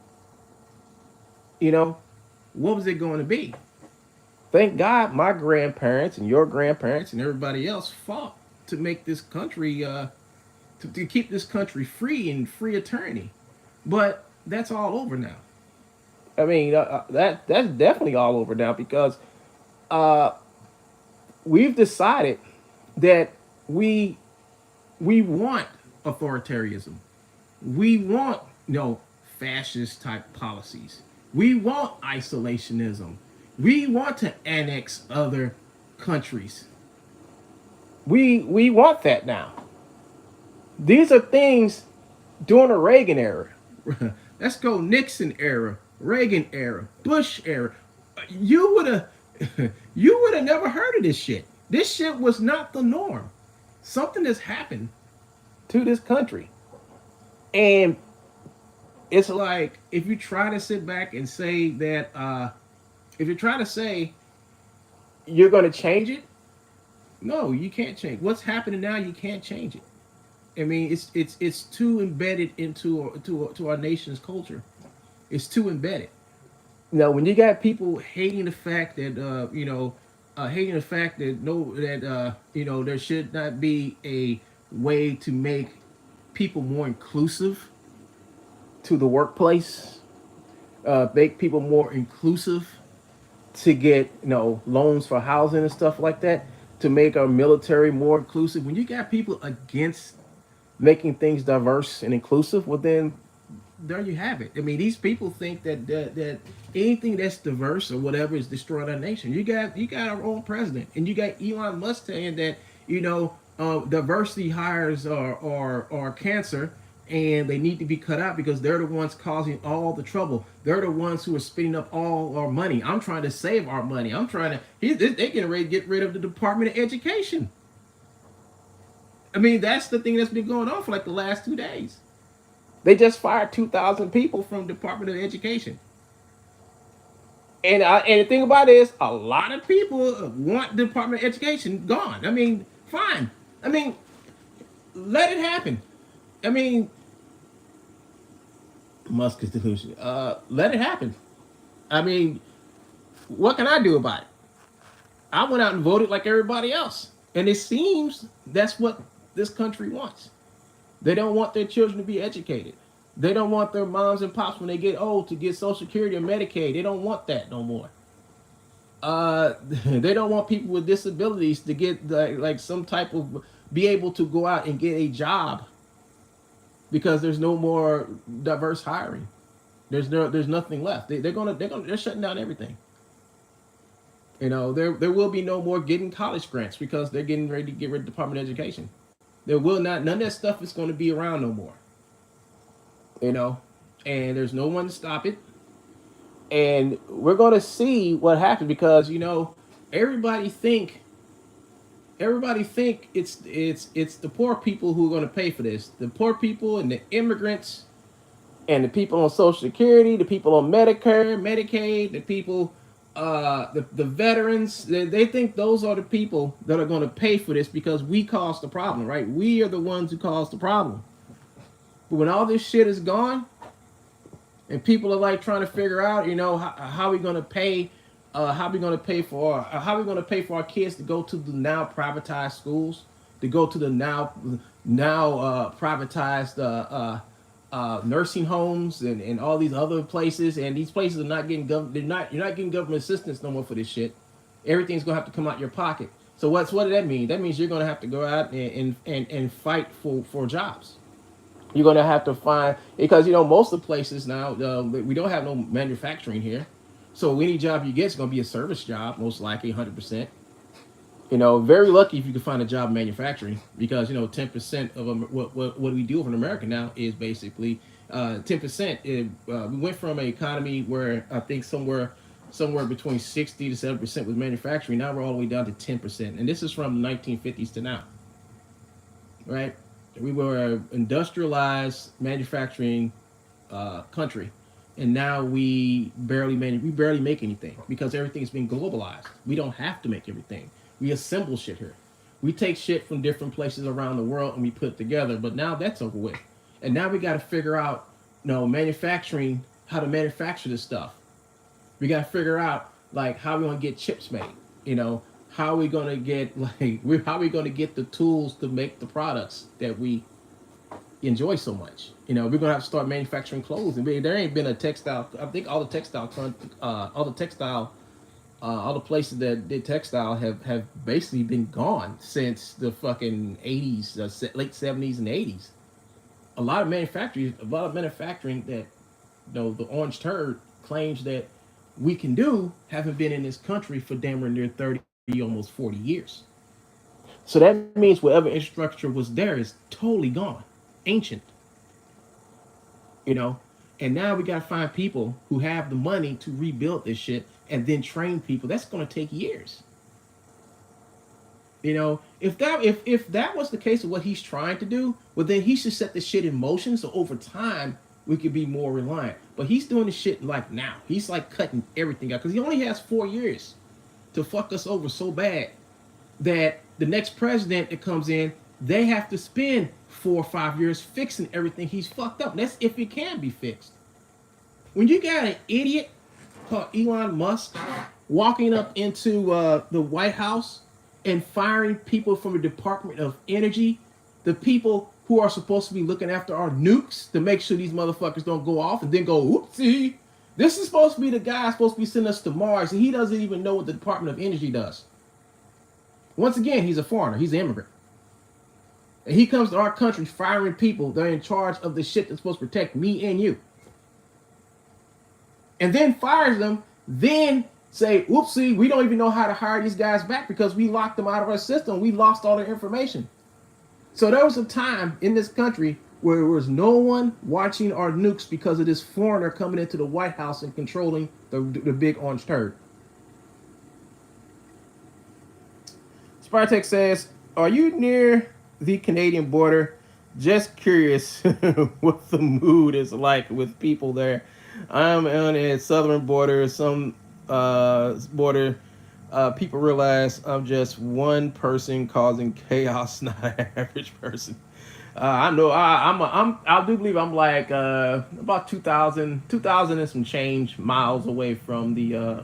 What was it going to be? Thank God my grandparents and your grandparents and everybody else fought to make this country, to keep this country free and free eternity. But that's all over now. I mean, that's definitely all over now, because we've decided that we want authoritarianism. We want fascist type policies. We want isolationism. We want to annex other countries. We want that now. These are things during the Reagan era. Let's go Nixon era, Reagan era, Bush era. You would have never heard of this shit. This shit was not the norm. Something has happened to this country. And it's like, if you try to sit back and say that, if you try to say You're going to change it? No, you can't change. What's happening now, you can't change it. I mean, it's too embedded to our nation's culture. It's too embedded. Now, when you got people hating the fact that hating the fact that no that there should not be a way to make people more inclusive to the workplace, make people more inclusive to get loans for housing and stuff like that, to make our military more inclusive. When you got people against making things diverse and inclusive, well then there you have it. I mean, these people think that anything that's diverse or whatever is destroying our nation. You got our own president, and you got Elon Musk saying that diversity hires are cancer, and they need to be cut out because they're the ones causing all the trouble. They're the ones who are spending up all our money. I'm trying to save our money. I'm trying to. They're getting ready to get rid of the Department of Education. I mean, that's the thing that's been going on for like the last 2 days. They just fired 2,000 people from Department of Education. And the thing about it is, a lot of people want Department of Education gone. I mean, fine. I mean, let it happen. I mean, Musk is delusional. Let it happen. I mean, what can I do about it? I went out and voted like everybody else, and it seems that's what this country wants. They don't want their children to be educated. They don't want their moms and pops when they get old to get Social Security or Medicaid. They don't want that no more. They don't want people with disabilities to get like some type of be able to go out and get a job because there's no more diverse hiring. There's nothing left. They're shutting down everything. There will be no more getting college grants because they're getting ready to get rid of the Department of Education. There will not none of that stuff is going to be around no more. you know, and there's no one to stop it. And we're going to see what happens because everybody think it's the poor people who are going to pay for this. The poor people and the immigrants and the people on Social Security, the people on Medicare, Medicaid, the people, the veterans. They think those are the people that are going to pay for this because we caused the problem, right? We are the ones who caused the problem. But when all this shit is gone, and people are like trying to figure out, how we going to pay, how we going to pay for, how we going to pay for our kids to go to the now privatized schools, to go to the now privatized nursing homes and all these other places, and these places are not getting you're not getting government assistance no more for this shit. Everything's gonna have to come out your pocket. So what does that mean? That means you're gonna have to go out and fight for jobs. You're gonna have to find because most of the places now we don't have no manufacturing here, so any job you get is gonna be a service job, most likely 100%. Very lucky if you can find a job in manufacturing because 10% of what we do in America now is basically 10%. We went from an economy where I think somewhere between 60 to 7% was manufacturing. Now we're all the way down to 10%, and this is from the 1950s to now, right? We were an industrialized manufacturing country, and now we barely make anything because everything's been globalized. We don't have to make everything. We assemble shit here. We take shit from different places around the world and we put it together. But now that's over with, and now we got to figure out, manufacturing, how to manufacture this stuff. We got to figure out like how we gonna get chips made. How we gonna get how we gonna get the tools to make the products that we enjoy so much. We're gonna have to start manufacturing clothes, and there ain't been a textile. I think all the places that did textile have basically been gone since the fucking 80s, late 70s and 80s. A lot of manufacturing that the orange turd claims that we can do haven't been in this country for damn near 30, almost 40 years. So that means whatever infrastructure was there is totally gone, ancient. you know. And now we gotta find people who have the money to rebuild this shit and then train people. That's gonna take years. If that was the case of what he's trying to do, well then he should set the shit in motion so over time we could be more reliant. But he's doing the shit like now. He's like cutting everything out because he only has 4 years. to fuck us over so bad that the next president that comes in, they have to spend 4 or 5 years fixing everything he's fucked up. That's if it can be fixed. When you got an idiot called Elon Musk walking up into the White House and firing people from the Department of Energy, the people who are supposed to be looking after our nukes to make sure these motherfuckers don't go off and then go, oopsie. This is supposed to be the guy supposed to be sending us to Mars, and he doesn't even know what the Department of Energy does. Once again, he's a foreigner. He's an immigrant. And he comes to our country firing people that are in charge of the shit that's supposed to protect me and you. And then fires them, then say, oopsie, we don't even know how to hire these guys back because we locked them out of our system. We lost all their information. So there was a time in this country where there was no one watching our nukes because of this foreigner coming into the White House and controlling the big orange turd. Spartek says, are you near the Canadian border? Just curious what the mood is like with people there. I'm on a southern border. Some border people realize I'm just one person causing chaos, not an average person. I know I do believe I'm like about 2,000 and some change miles away from the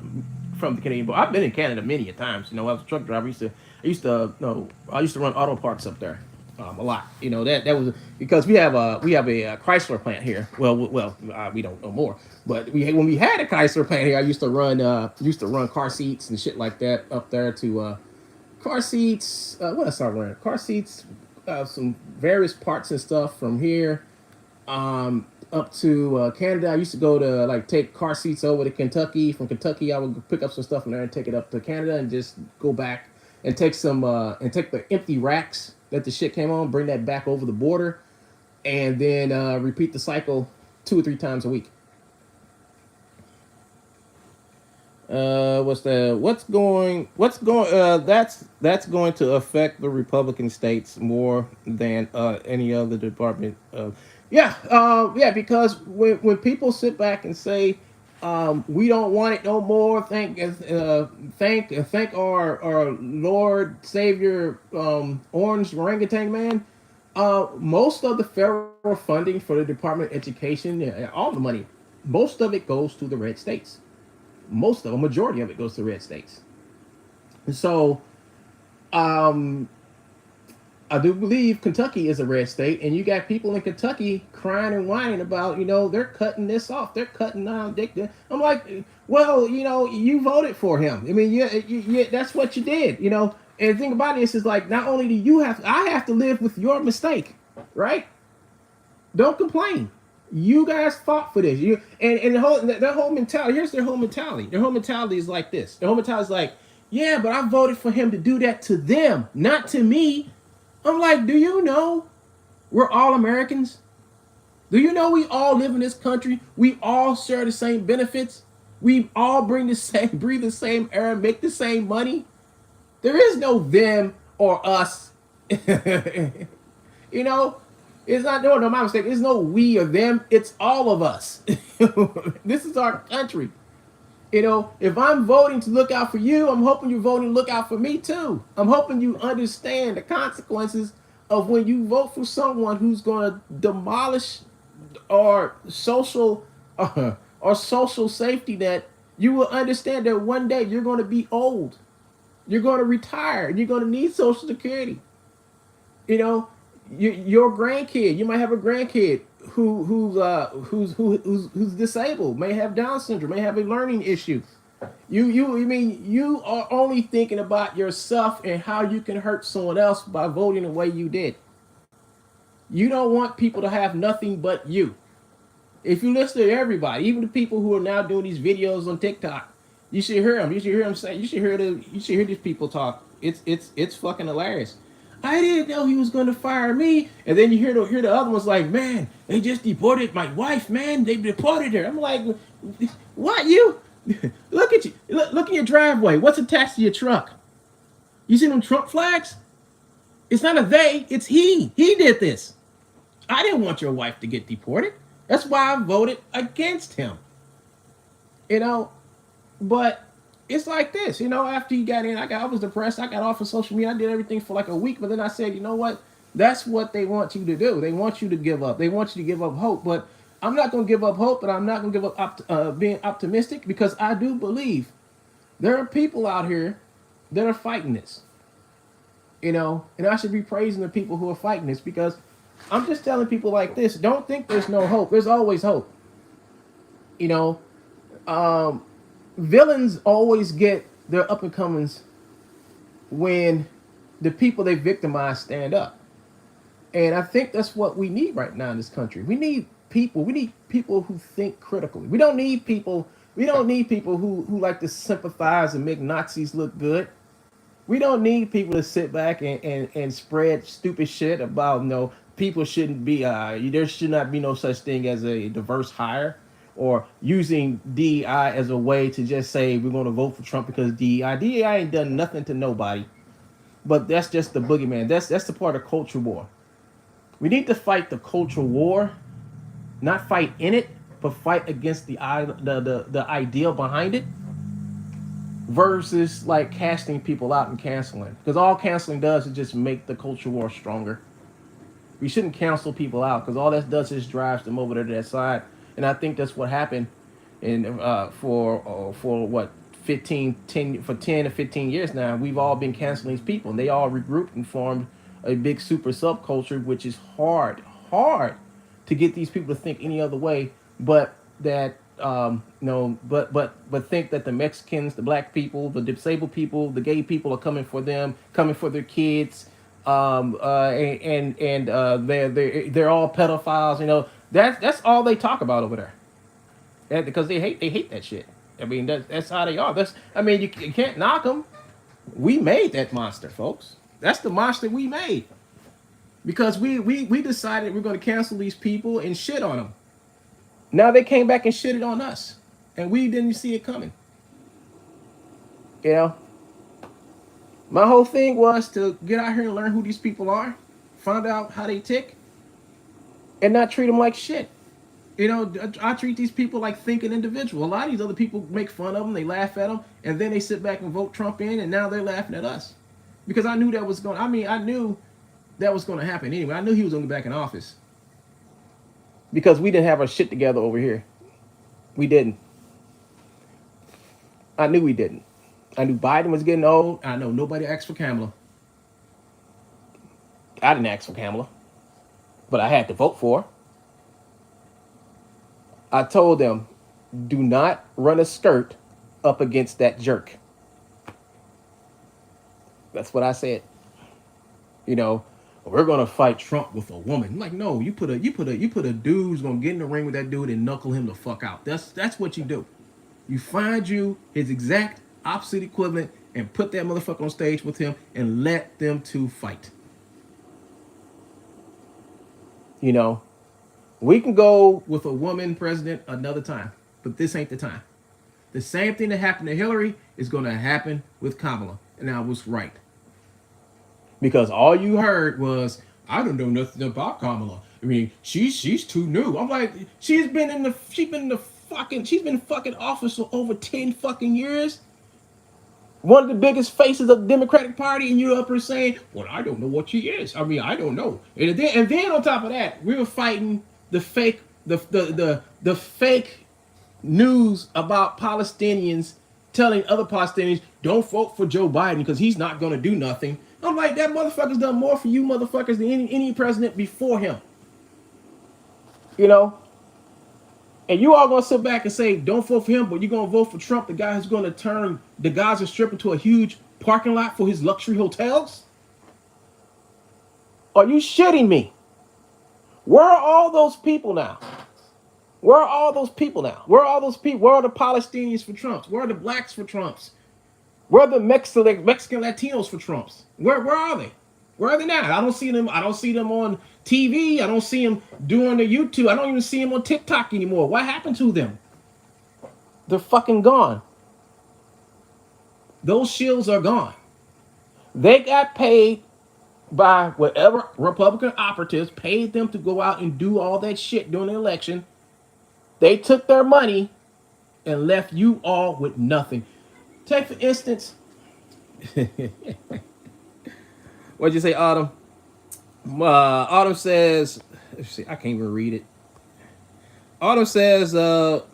Canadian border. I've been in Canada many a times. You know, I was a truck driver. I used to run auto parts up there. A lot, you know, that was because we have a Chrysler plant here. We don't no more, but when we had a Chrysler plant here, I used to run car seats and shit like that up there to car seats. What else I run? Car seats, some various parts and stuff from here, up to Canada. I used to go to like take car seats over to Kentucky. From Kentucky, I would pick up some stuff from there and take it up to Canada and just go back and take the empty racks that the shit came on, bring that back over the border, and then repeat the cycle 2 or 3 times a week. That's going to affect the Republican states more than any other department. Because when people sit back and say, we don't want it no more. Thank our Lord Savior, Orange Orangutan Man. Most of the federal funding for the Department of Education, all the money, most of it goes to the red states. Majority of it goes to red states. So, I do believe Kentucky is a red state, and you got people in Kentucky crying and whining about, they're cutting this off. They're cutting down Dick. I'm like, well, you voted for him. I mean, yeah, that's what you did, And the thing about this is like, not only do I have to live with your mistake, right? Don't complain. You guys fought for this. Their whole mentality. Here's their whole mentality. Their whole mentality is like this. Their whole mentality is like, yeah, but I voted for him to do that to them, not to me. I'm like, do you know we're all Americans? Do you know we all live in this country? We all share the same benefits. We all breathe the same air, make the same money. There is no them or us. It's not no my mistake. There's no we or them. It's all of us. This is our country. If I'm voting to look out for you, I'm hoping you're voting to look out for me too. I'm hoping you understand the consequences of when you vote for someone who's going to demolish our social safety net. You will understand that one day you're going to be old. You're going to retire. And you're going to need Social Security. Your grandkid, you might have a grandkid who's disabled, may have Down syndrome, may have a learning issue. You are only thinking about yourself and how you can hurt someone else by voting the way you did. You don't want people to have nothing but you. If you listen to everybody, even the people who are now doing these videos on TikTok, you should hear them. You should hear them say. You should hear these people talk. It's fucking hilarious. I didn't know he was going to fire me. And then you hear the other ones like, man, they just deported my wife, man. They deported her. I'm like, what? You look at you. Look at your driveway. What's attached to your truck? You see them Trump flags? It's not a they. It's he. He did this. I didn't want your wife to get deported. That's why I voted against him. But It's like this, after he got in, I was depressed. I got off of social media. I did everything for like a week, but then I said, you know what? That's what they want you to do. They want you to give up. They want you to give up hope. But I'm not going to give up hope, but I'm not going to give up being optimistic, because I do believe there are people out here that are fighting this, and I should be praising the people who are fighting this, because I'm just telling people like this: don't think there's no hope. There's always hope. You know, um, Villains always get their up and comings when the people they victimize stand up. And I think that's what we need right now in this country. We need people. We need people who think critically. We don't need people. We don't need people who like to sympathize and make Nazis look good. We don't need people to sit back and spread stupid shit about, people shouldn't be there should not be no such thing as a diverse hire, or using DEI as a way to just say we're going to vote for Trump because DEI ain't done nothing to nobody. But that's just the boogeyman. That's the part of culture war. We need to fight the cultural war, not fight in it, but fight against the ideal behind it, versus like casting people out and canceling. Because all canceling does is just make the culture war stronger. We shouldn't cancel people out, because all that does is drives them over to that side. And I think that's what happened in for what 10 to 15 years now. We've all been canceling these people, and they all regrouped and formed a big super subculture, which is hard to get these people to think any other way, but that no, but think that the Mexicans, the black people, the disabled people, the gay people are coming for them, coming for their kids, and they're all pedophiles. That's all they talk about over there, and because they hate that shit. I mean, that's how they are. You can't knock them. We made that monster, folks. That's the monster we made, because we decided we're going to cancel these people and shit on them. Now they came back and shitted on us, and we didn't see it coming. You know, my whole thing was to get out here and learn who these people are, find out how they tick, and not treat them like shit. I treat these people like thinking individuals. A lot of these other people make fun of them, they laugh at them, and then they sit back and vote Trump in, and now they're laughing at us. Because I knew that was going. I knew that was going to happen anyway. I knew he was going to get back in office, because we didn't have our shit together over here. We didn't. I knew we didn't. I knew Biden was getting old. I know nobody asked for Kamala. I didn't ask for Kamala, but I had to vote for her. I told them, do not run a skirt up against that jerk. That's what I said. We're gonna fight Trump with a woman. I'm like, no, you put a dude who's gonna get in the ring with that dude and knuckle him the fuck out. That's what you do. You find his exact opposite equivalent and put that motherfucker on stage with him and let them two fight. We can go with a woman president another time, but this ain't the time. The same thing that happened to Hillary is going to happen with Kamala, and I was right. Because all you heard was, I don't know nothing about Kamala. I mean, she's too new. I'm like, she's been fucking office for over 10 fucking years. One of the biggest faces of the Democratic Party, and you're up here saying, well, I don't know what she is. I mean, I don't know. And then on top of that, we were fighting the fake the fake news about Palestinians telling other Palestinians, don't vote for Joe Biden because he's not going to do nothing. I'm like, that motherfucker's done more for you motherfuckers than any president before him. And you all going to sit back and say, don't vote for him, but you're going to vote for Trump, the guy who's going to turn the Gaza Strip into a huge parking lot for his luxury hotels? Are you shitting me? Where are all those people now? Where are all those people now? Where are all those people? Where are the Palestinians for Trumps? Where are the blacks for Trumps? Where are the Mexican Latinos for Trumps? Where are they? Where are they now? I don't see them on TV. I don't see them doing the YouTube. I don't even see them on TikTok anymore. What happened to them? They're fucking gone. Those shields are gone. They got paid by whatever Republican operatives paid them to go out and do all that shit during the election. They took their money and left you all with nothing. Take for instance, what'd you say, Autumn? Autumn says, let's see, I can't even read it. Autumn says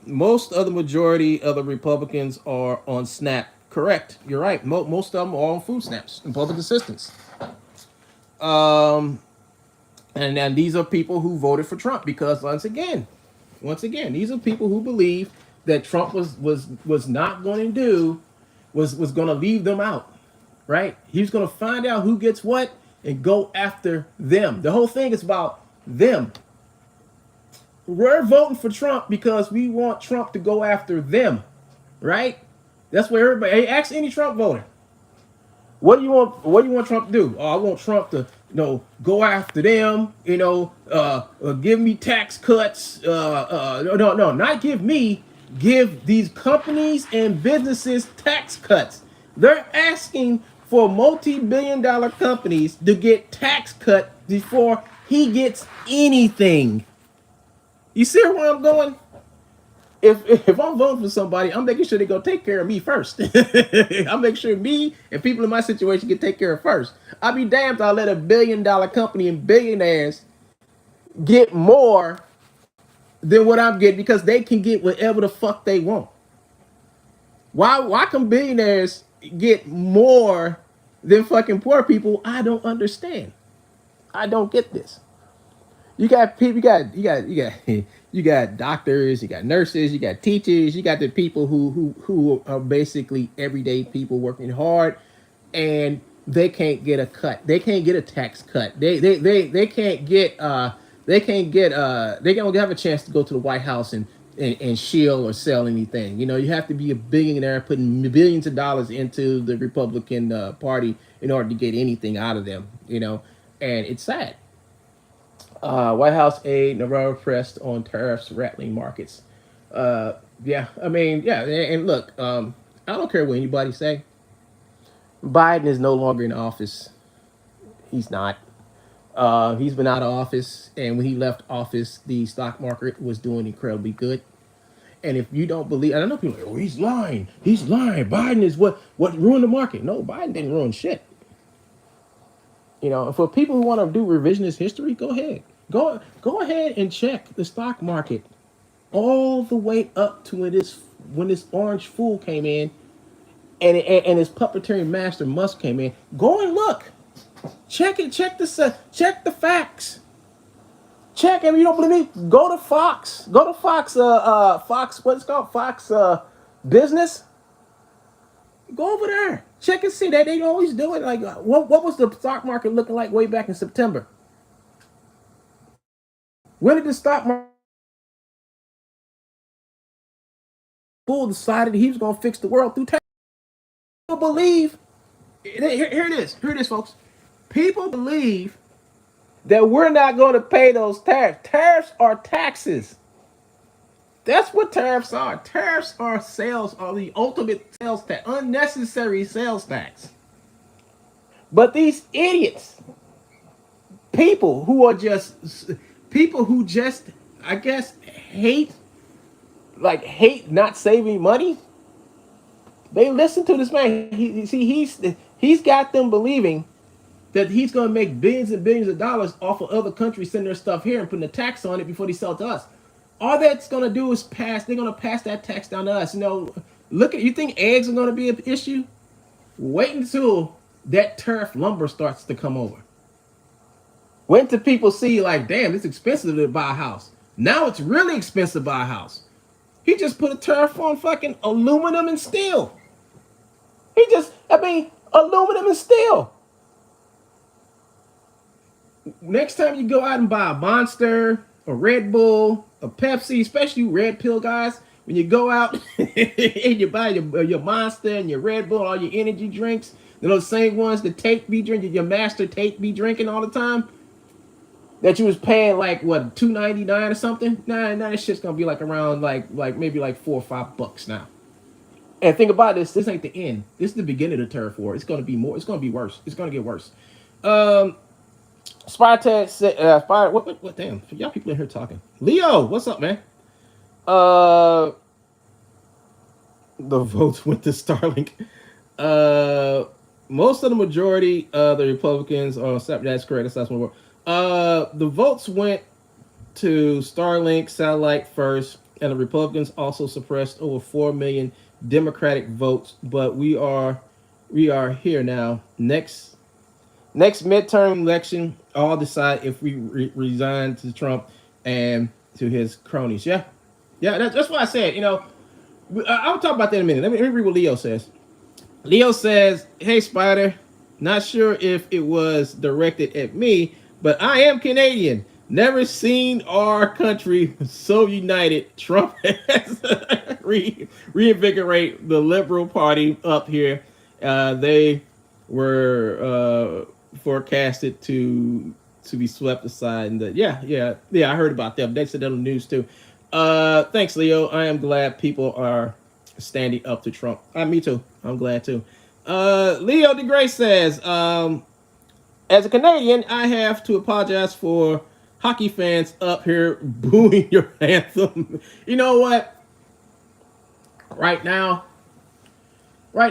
most of the majority of the Republicans are on SNAP. Correct. You're right. Most of them are on food stamps and public assistance. Um, and these are people who voted for Trump because once again, these are people who believe that Trump was not going to do was going to leave them out, right? He was going to find out who gets what and go after them. The whole thing is about them. We're voting for Trump because we want Trump to go after them, right? That's what everybody. Hey, ask any Trump voter. What do you want? What do you want Trump to do? Oh, I want Trump to, go after them. Give me tax cuts. No, not give me. Give these companies and businesses tax cuts. They're asking for multi-billion-dollar companies to get tax cut before he gets anything. You see where I'm going? If I'm voting for somebody, I'm making sure they're gonna take care of me first. I'm making sure me and people in my situation get taken care of first. I'll be damned if I let a $1 billion company and billionaires get more than what I'm getting because they can get whatever the fuck they want. Why can billionaires get more than fucking poor people? I don't understand. I don't get this. You got people, you got doctors, you got nurses, you got teachers, you got the people who are basically everyday people working hard, and they can't get a cut. They can't get a tax cut. They can't get they don't have a chance to go to the White House and shield or sell anything. You have to be a billionaire putting billions of dollars into the Republican Party in order to get anything out of them. And it's sad. White House aide Navarro pressed on tariffs rattling markets. Yeah, I mean, yeah, and look, I don't care what anybody say. Biden is no longer in office. He's not. He's been out of office, and when he left office, the stock market was doing incredibly good. And if you don't believe, and I know people are like, oh, he's lying. He's lying. Biden is what ruined the market. No, Biden didn't ruin shit. For people who want to do revisionist history, go ahead. Go ahead and check the stock market all the way up to when this orange fool came in and his puppeteering master Musk came in. Go and look. Check it. Check the facts. Check. And if you don't believe me, go to Fox. Go to Fox. Fox. What's it called? Fox. Business. Go over there. Check and see that they always do it. Like what was the stock market looking like way back in September? When did the stock market bull decided he was going to fix the world through tax? People believe. Here it is. Here it is, folks. People believe that we're not going to pay those tariffs. Tariffs are taxes. That's what tariffs are. Tariffs are the ultimate sales tax, unnecessary sales tax. But these idiots, people who are just people who just, I guess, hate not saving money. They listen to this man. He's got them believing that he's going to make billions and billions of dollars off of other countries sending their stuff here and putting a tax on it before they sell it to us. All that's going to do is they're going to pass that tax down to us. You think eggs are going to be an issue? Wait until that tariff lumber starts to come over. Wait until people see, like, damn, it's expensive to buy a house. Now it's really expensive to buy a house. He just put a tariff on fucking aluminum and steel. Aluminum and steel. Next time you go out and buy a Monster, a Red Bull, a Pepsi, especially you red pill guys, when you go out and you buy your Monster and your Red Bull, all your energy drinks, those same ones that Tate be drinking, your master Tate be drinking all the time, that you was paying like what $2.99 or something. Nah, this shit's gonna be like around like maybe like $4 or $5 now. And think about this. This ain't the end. This is the beginning of the tariff war. It's gonna be more. It's gonna be worse. It's gonna get worse. Spartag said, what, damn, y'all people in here talking. Leo, what's up, man? the votes went to Starlink. Uh, Most of the majority of the Republicans are that's correct. That's one word. The votes went to Starlink satellite first, and the Republicans also suppressed over 4 million Democratic votes. But we are here now. Next midterm election, I'll decide if we resign to Trump and to his cronies. Yeah, yeah. That's what I said. I'll talk about that in a minute. Let me read what Leo says. Leo says, "Hey Spider, not sure if it was directed at me, but I am Canadian. Never seen our country so united. Trump has reinvigorate the Liberal Party up here. They were forecasted to be swept aside. And yeah, I heard about that. They said that on the news too. Thanks, Leo. I am glad people are standing up to Trump. Me too. I'm glad too. Leo DeGray says, as a Canadian, I have to apologize for hockey fans up here booing your anthem. You know what? Right now, I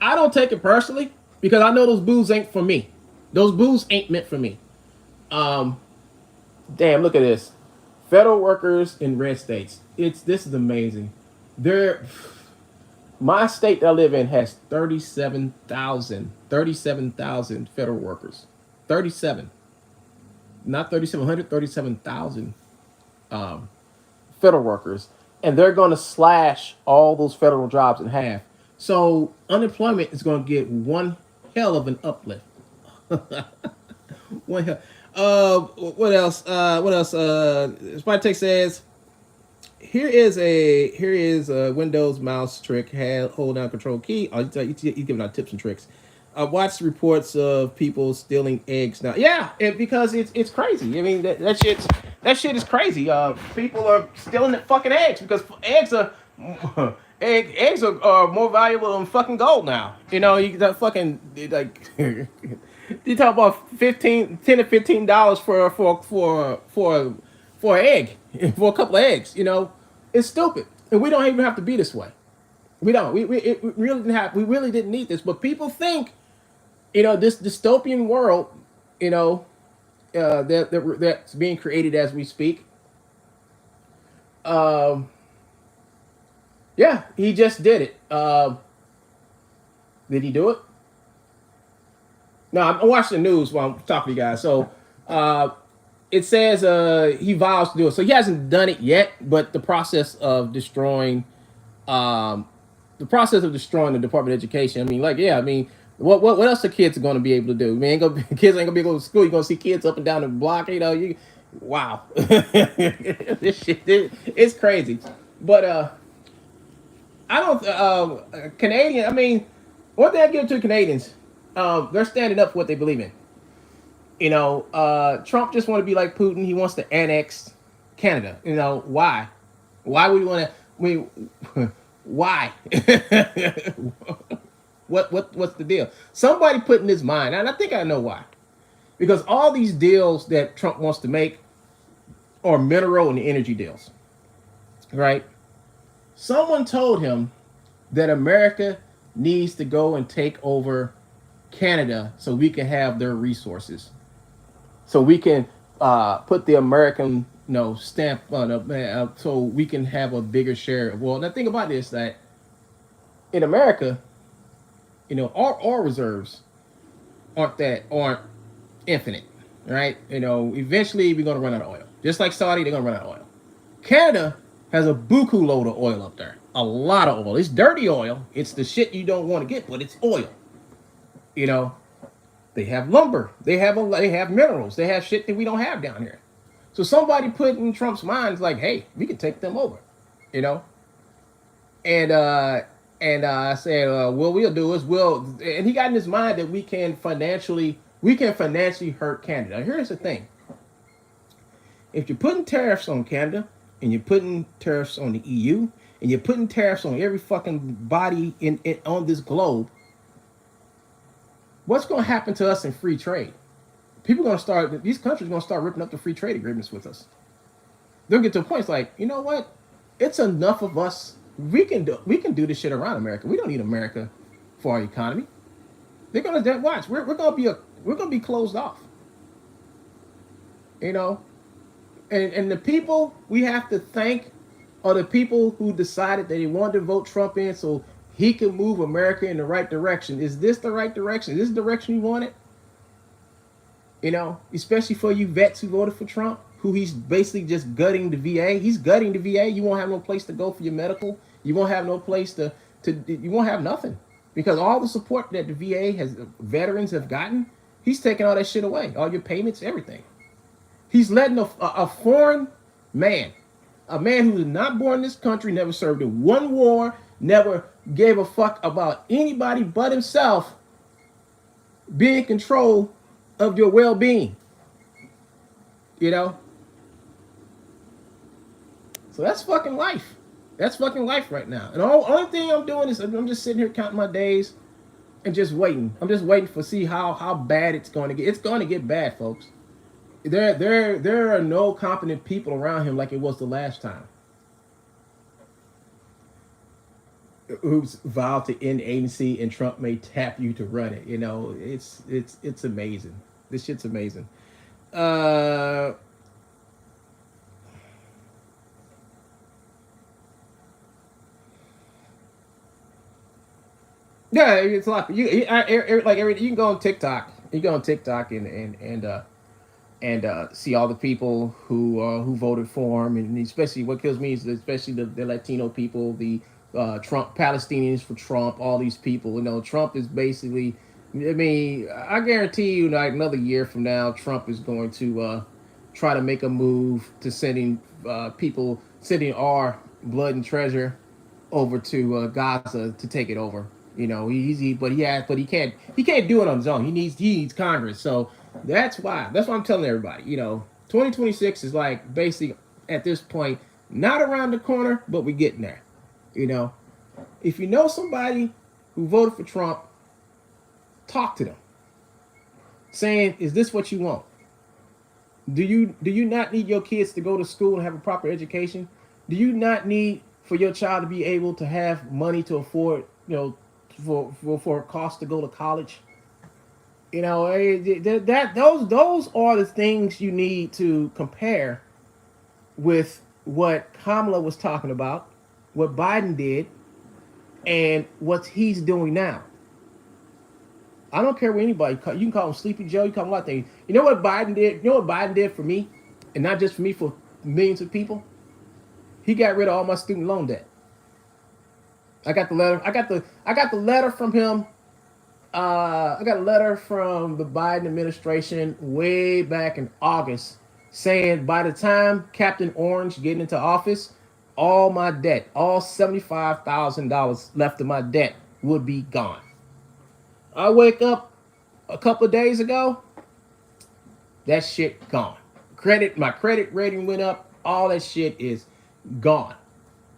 don't take it personally because I know those boos ain't for me. Those boos ain't meant for me. Damn, look at this. Federal workers in red states. This is amazing. My state that I live in has 37,000 federal workers. 37. Not 3,700, 37,000 federal workers. And they're going to slash all those federal jobs in half. So unemployment is going to get one hell of an uplift. One hell. What else? Spytech says, here is a Windows mouse trick. Hold down Control key. He's giving out tips and tricks. Watch reports of people stealing eggs now. Yeah, because it's crazy. I mean that shit is crazy. People are stealing the fucking eggs because eggs are eggs are more valuable than fucking gold now. You that fucking like you talk about $10 to $15 for an egg, for a couple of eggs. It's stupid, and we don't even have to be this way. We don't. We really didn't have. We really didn't need this, but people think, this dystopian world, that's being created as we speak. Yeah, he just did it. Did he do it? No, I'm watching the news while I'm talking to you guys. So, it says he vows to do it. So he hasn't done it yet, but the process of destroying, the Department of Education. I mean, what else are kids going to be able to do? Kids ain't gonna be able to go to school. You're gonna see kids up and down the block. Wow, this shit, it's crazy. But I don't Canadian. I mean, one thing I give to Canadians, they're standing up for what they believe in. Trump just want to be like Putin. He wants to annex Canada. Why? Why would we want to? Why? What's the deal? Somebody put in his mind, and I think I know why. Because all these deals that Trump wants to make are mineral and energy deals, right? Someone told him that America needs to go and take over Canada so we can have their resources. So we can put the American stamp on so we can have a bigger share. Well, the thing about this that in America, our oil reserves aren't infinite, right? Eventually we're gonna run out of oil. Just like Saudi, they're gonna run out of oil. Canada has a buku load of oil up there. A lot of oil. It's dirty oil. It's the shit you don't want to get, but it's oil. They have lumber. They have minerals. They have shit that we don't have down here. So somebody put in Trump's mind like, hey, we can take them over, And I said, what we'll do is and he got in his mind that we can financially hurt Canada. Here's the thing: if you're putting tariffs on Canada, and you're putting tariffs on the EU, and you're putting tariffs on every fucking body on this globe, what's going to happen to us in free trade? These countries are going to start ripping up the free trade agreements with us. They'll get to a point, it's like, you know what? It's enough of us. We can do this shit around America. We don't need America for our economy. They're gonna watch. We're gonna be closed off. You know, and the people we have to thank are the people who decided that they wanted to vote Trump in so he could move America in the right direction. Is this the right direction? Is this the direction you wanted? Especially for you vets who voted for Trump, who he's basically just gutting the VA. He's gutting the VA. You won't have no place to go for your medical. You won't have no place to you won't have nothing. Because all the support that the VA has veterans have gotten, he's taking all that shit away. All your payments, everything. He's letting a foreign man, a man who was not born in this country, never served in one war, never gave a fuck about anybody but himself, be in control of your well-being. You know? So that's fucking life. That's fucking life right now. And the only thing I'm doing is I'm just sitting here counting my days and just waiting. I'm just waiting for see how bad it's going to get. It's going to get bad, folks. There are no competent people around him like it was the last time. Who's vowed to end agency and Trump may tap you to run it. It's amazing. This shit's amazing. Uh yeah, it's a lot. You can go on TikTok. You go on TikTok and see all the people who voted for him, and especially what kills me is especially the Latino people, the Trump Palestinians for Trump, all these people. Trump is basically. I mean, I guarantee you, like another year from now, Trump is going to try to make a move to sending our blood and treasure over to Gaza to take it over. But he can't do it on his own. He needs Congress. So that's why I'm telling everybody. 2026 is like basically at this point not around the corner, but we're getting there. You know, if you know somebody who voted for Trump, talk to them, saying, "Is this what you want? Do you not need your kids to go to school and have a proper education? Do you not need for your child to be able to have money to afford, for a cost to go to college? Those are the things you need to compare with what Kamala was talking about, what Biden did, and what he's doing now. I don't care what anybody you can call him Sleepy Joe, you call him what thing. You know what Biden did? You know what Biden did for me, and not just for me, for millions of people. He got rid of all my student loan debt. I got the letter. I got the letter from him. I got a letter from the Biden administration way back in August saying by the time Captain Orange getting into office, all my debt, all $75,000 left of my debt would be gone. I wake up a couple of days ago, that shit gone. My credit rating went up. All that shit is gone.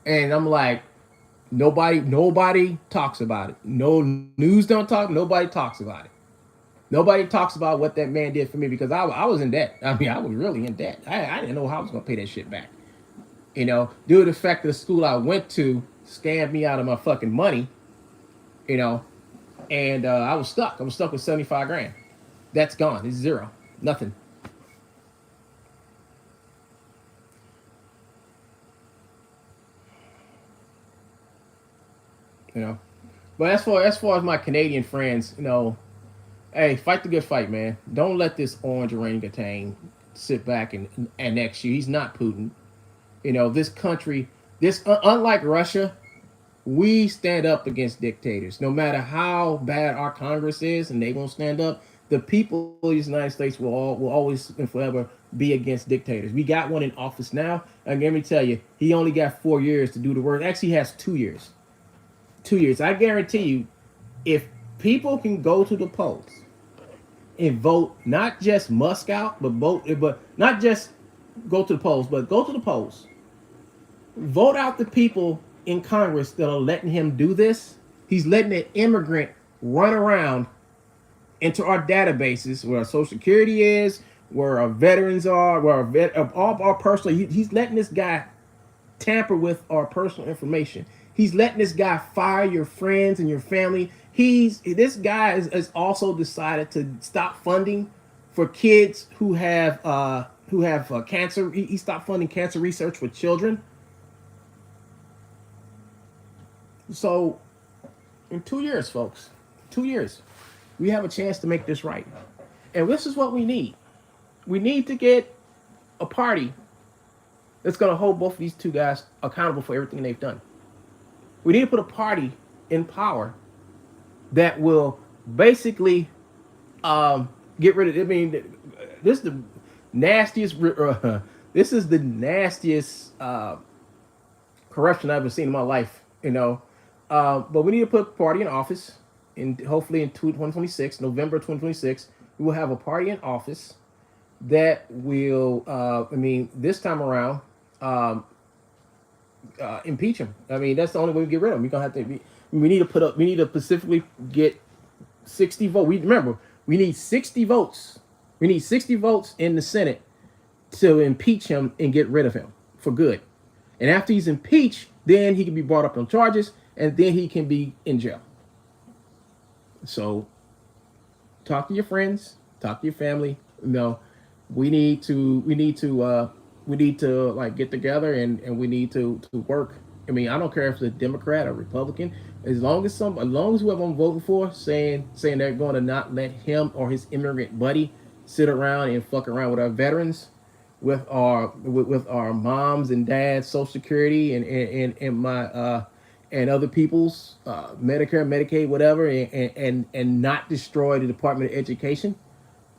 And I'm like, nobody talks about it. No news don't talk. Nobody talks about it. Nobody talks about what that man did for me because I was in debt. I mean, I was really in debt. I didn't know how I was gonna pay that shit back. Due to the fact that the school I went to scammed me out of my fucking money. And I was stuck. I was stuck with 75 grand. That's gone. It's zero. Nothing. But as far as my Canadian friends, hey, fight the good fight, man. Don't let this orange orangutan sit back and annex you. He's not Putin. This country, unlike Russia, we stand up against dictators. No matter how bad our Congress is, and they won't stand up, the people of the United States will always and forever be against dictators. We got one in office now, and let me tell you, he only got 4 years to do the work. Actually, he has 2 years. 2 years. I guarantee you, if people can go to the polls and vote, not just Musk out, but not just go to the polls, but go to the polls. Vote out the people in Congress that are letting him do this. He's letting an immigrant run around into our databases where our Social Security is, where our veterans are, where all our personal. He's letting this guy tamper with our personal information. He's letting this guy fire your friends and your family. This guy has also decided to stop funding for kids who have cancer. He stopped funding cancer research for children. So in 2 years, folks, 2 years, we have a chance to make this right. And this is what we need. We need to get a party that's going to hold both of these two guys accountable for everything they've done. We need to put a party in power that will basically get rid of. I mean, this is the nastiest. This is the nastiest corruption I've ever seen in my life. But we need to put a party in office, and hopefully in 2026, November 2026, we will have a party in office that will. This time around, impeach him. I mean, that's the only way we get rid of him. We're gonna have to. We need to put up. We need to specifically get 60 votes. We need 60 votes. We need 60 votes in the Senate to impeach him and get rid of him for good. And after he's impeached, then he can be brought up on charges, and then he can be in jail. So, talk to your friends, talk to your family. We need to like get together and we need to work. I mean, I don't care if it's a Democrat or Republican, as long as whoever I'm voting for saying they're going to not let him or his immigrant buddy sit around and fuck around with our veterans, with our moms and dads' Social Security and my and other people's Medicare, Medicaid, whatever, and not destroy the Department of Education.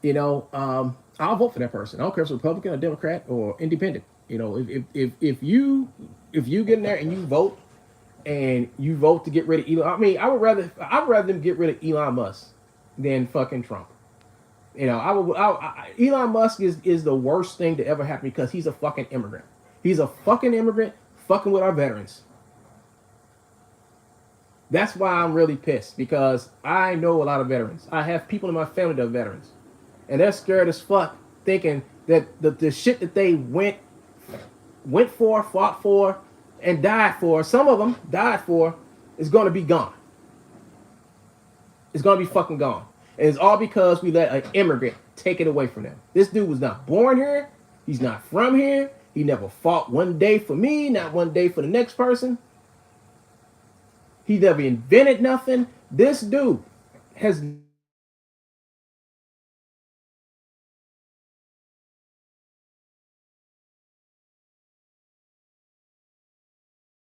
I'll vote for that person. I don't care if it's Republican or Democrat or Independent. If you get in there and you vote to get rid of Elon, I mean, I'd rather them get rid of Elon Musk than fucking Trump. Elon Musk is the worst thing to ever happen because he's a fucking immigrant. He's a fucking immigrant fucking with our veterans. That's why I'm really pissed, because I know a lot of veterans. I have people in my family that are veterans. And they're scared as fuck, thinking that the shit that they went for, fought for, and died for, some of them died for, is going to be gone. It's going to be fucking gone. And it's all because we let an immigrant take it away from them. This dude was not born here. He's not from here. He never fought one day for me, not one day for the next person. He never invented nothing. This dude has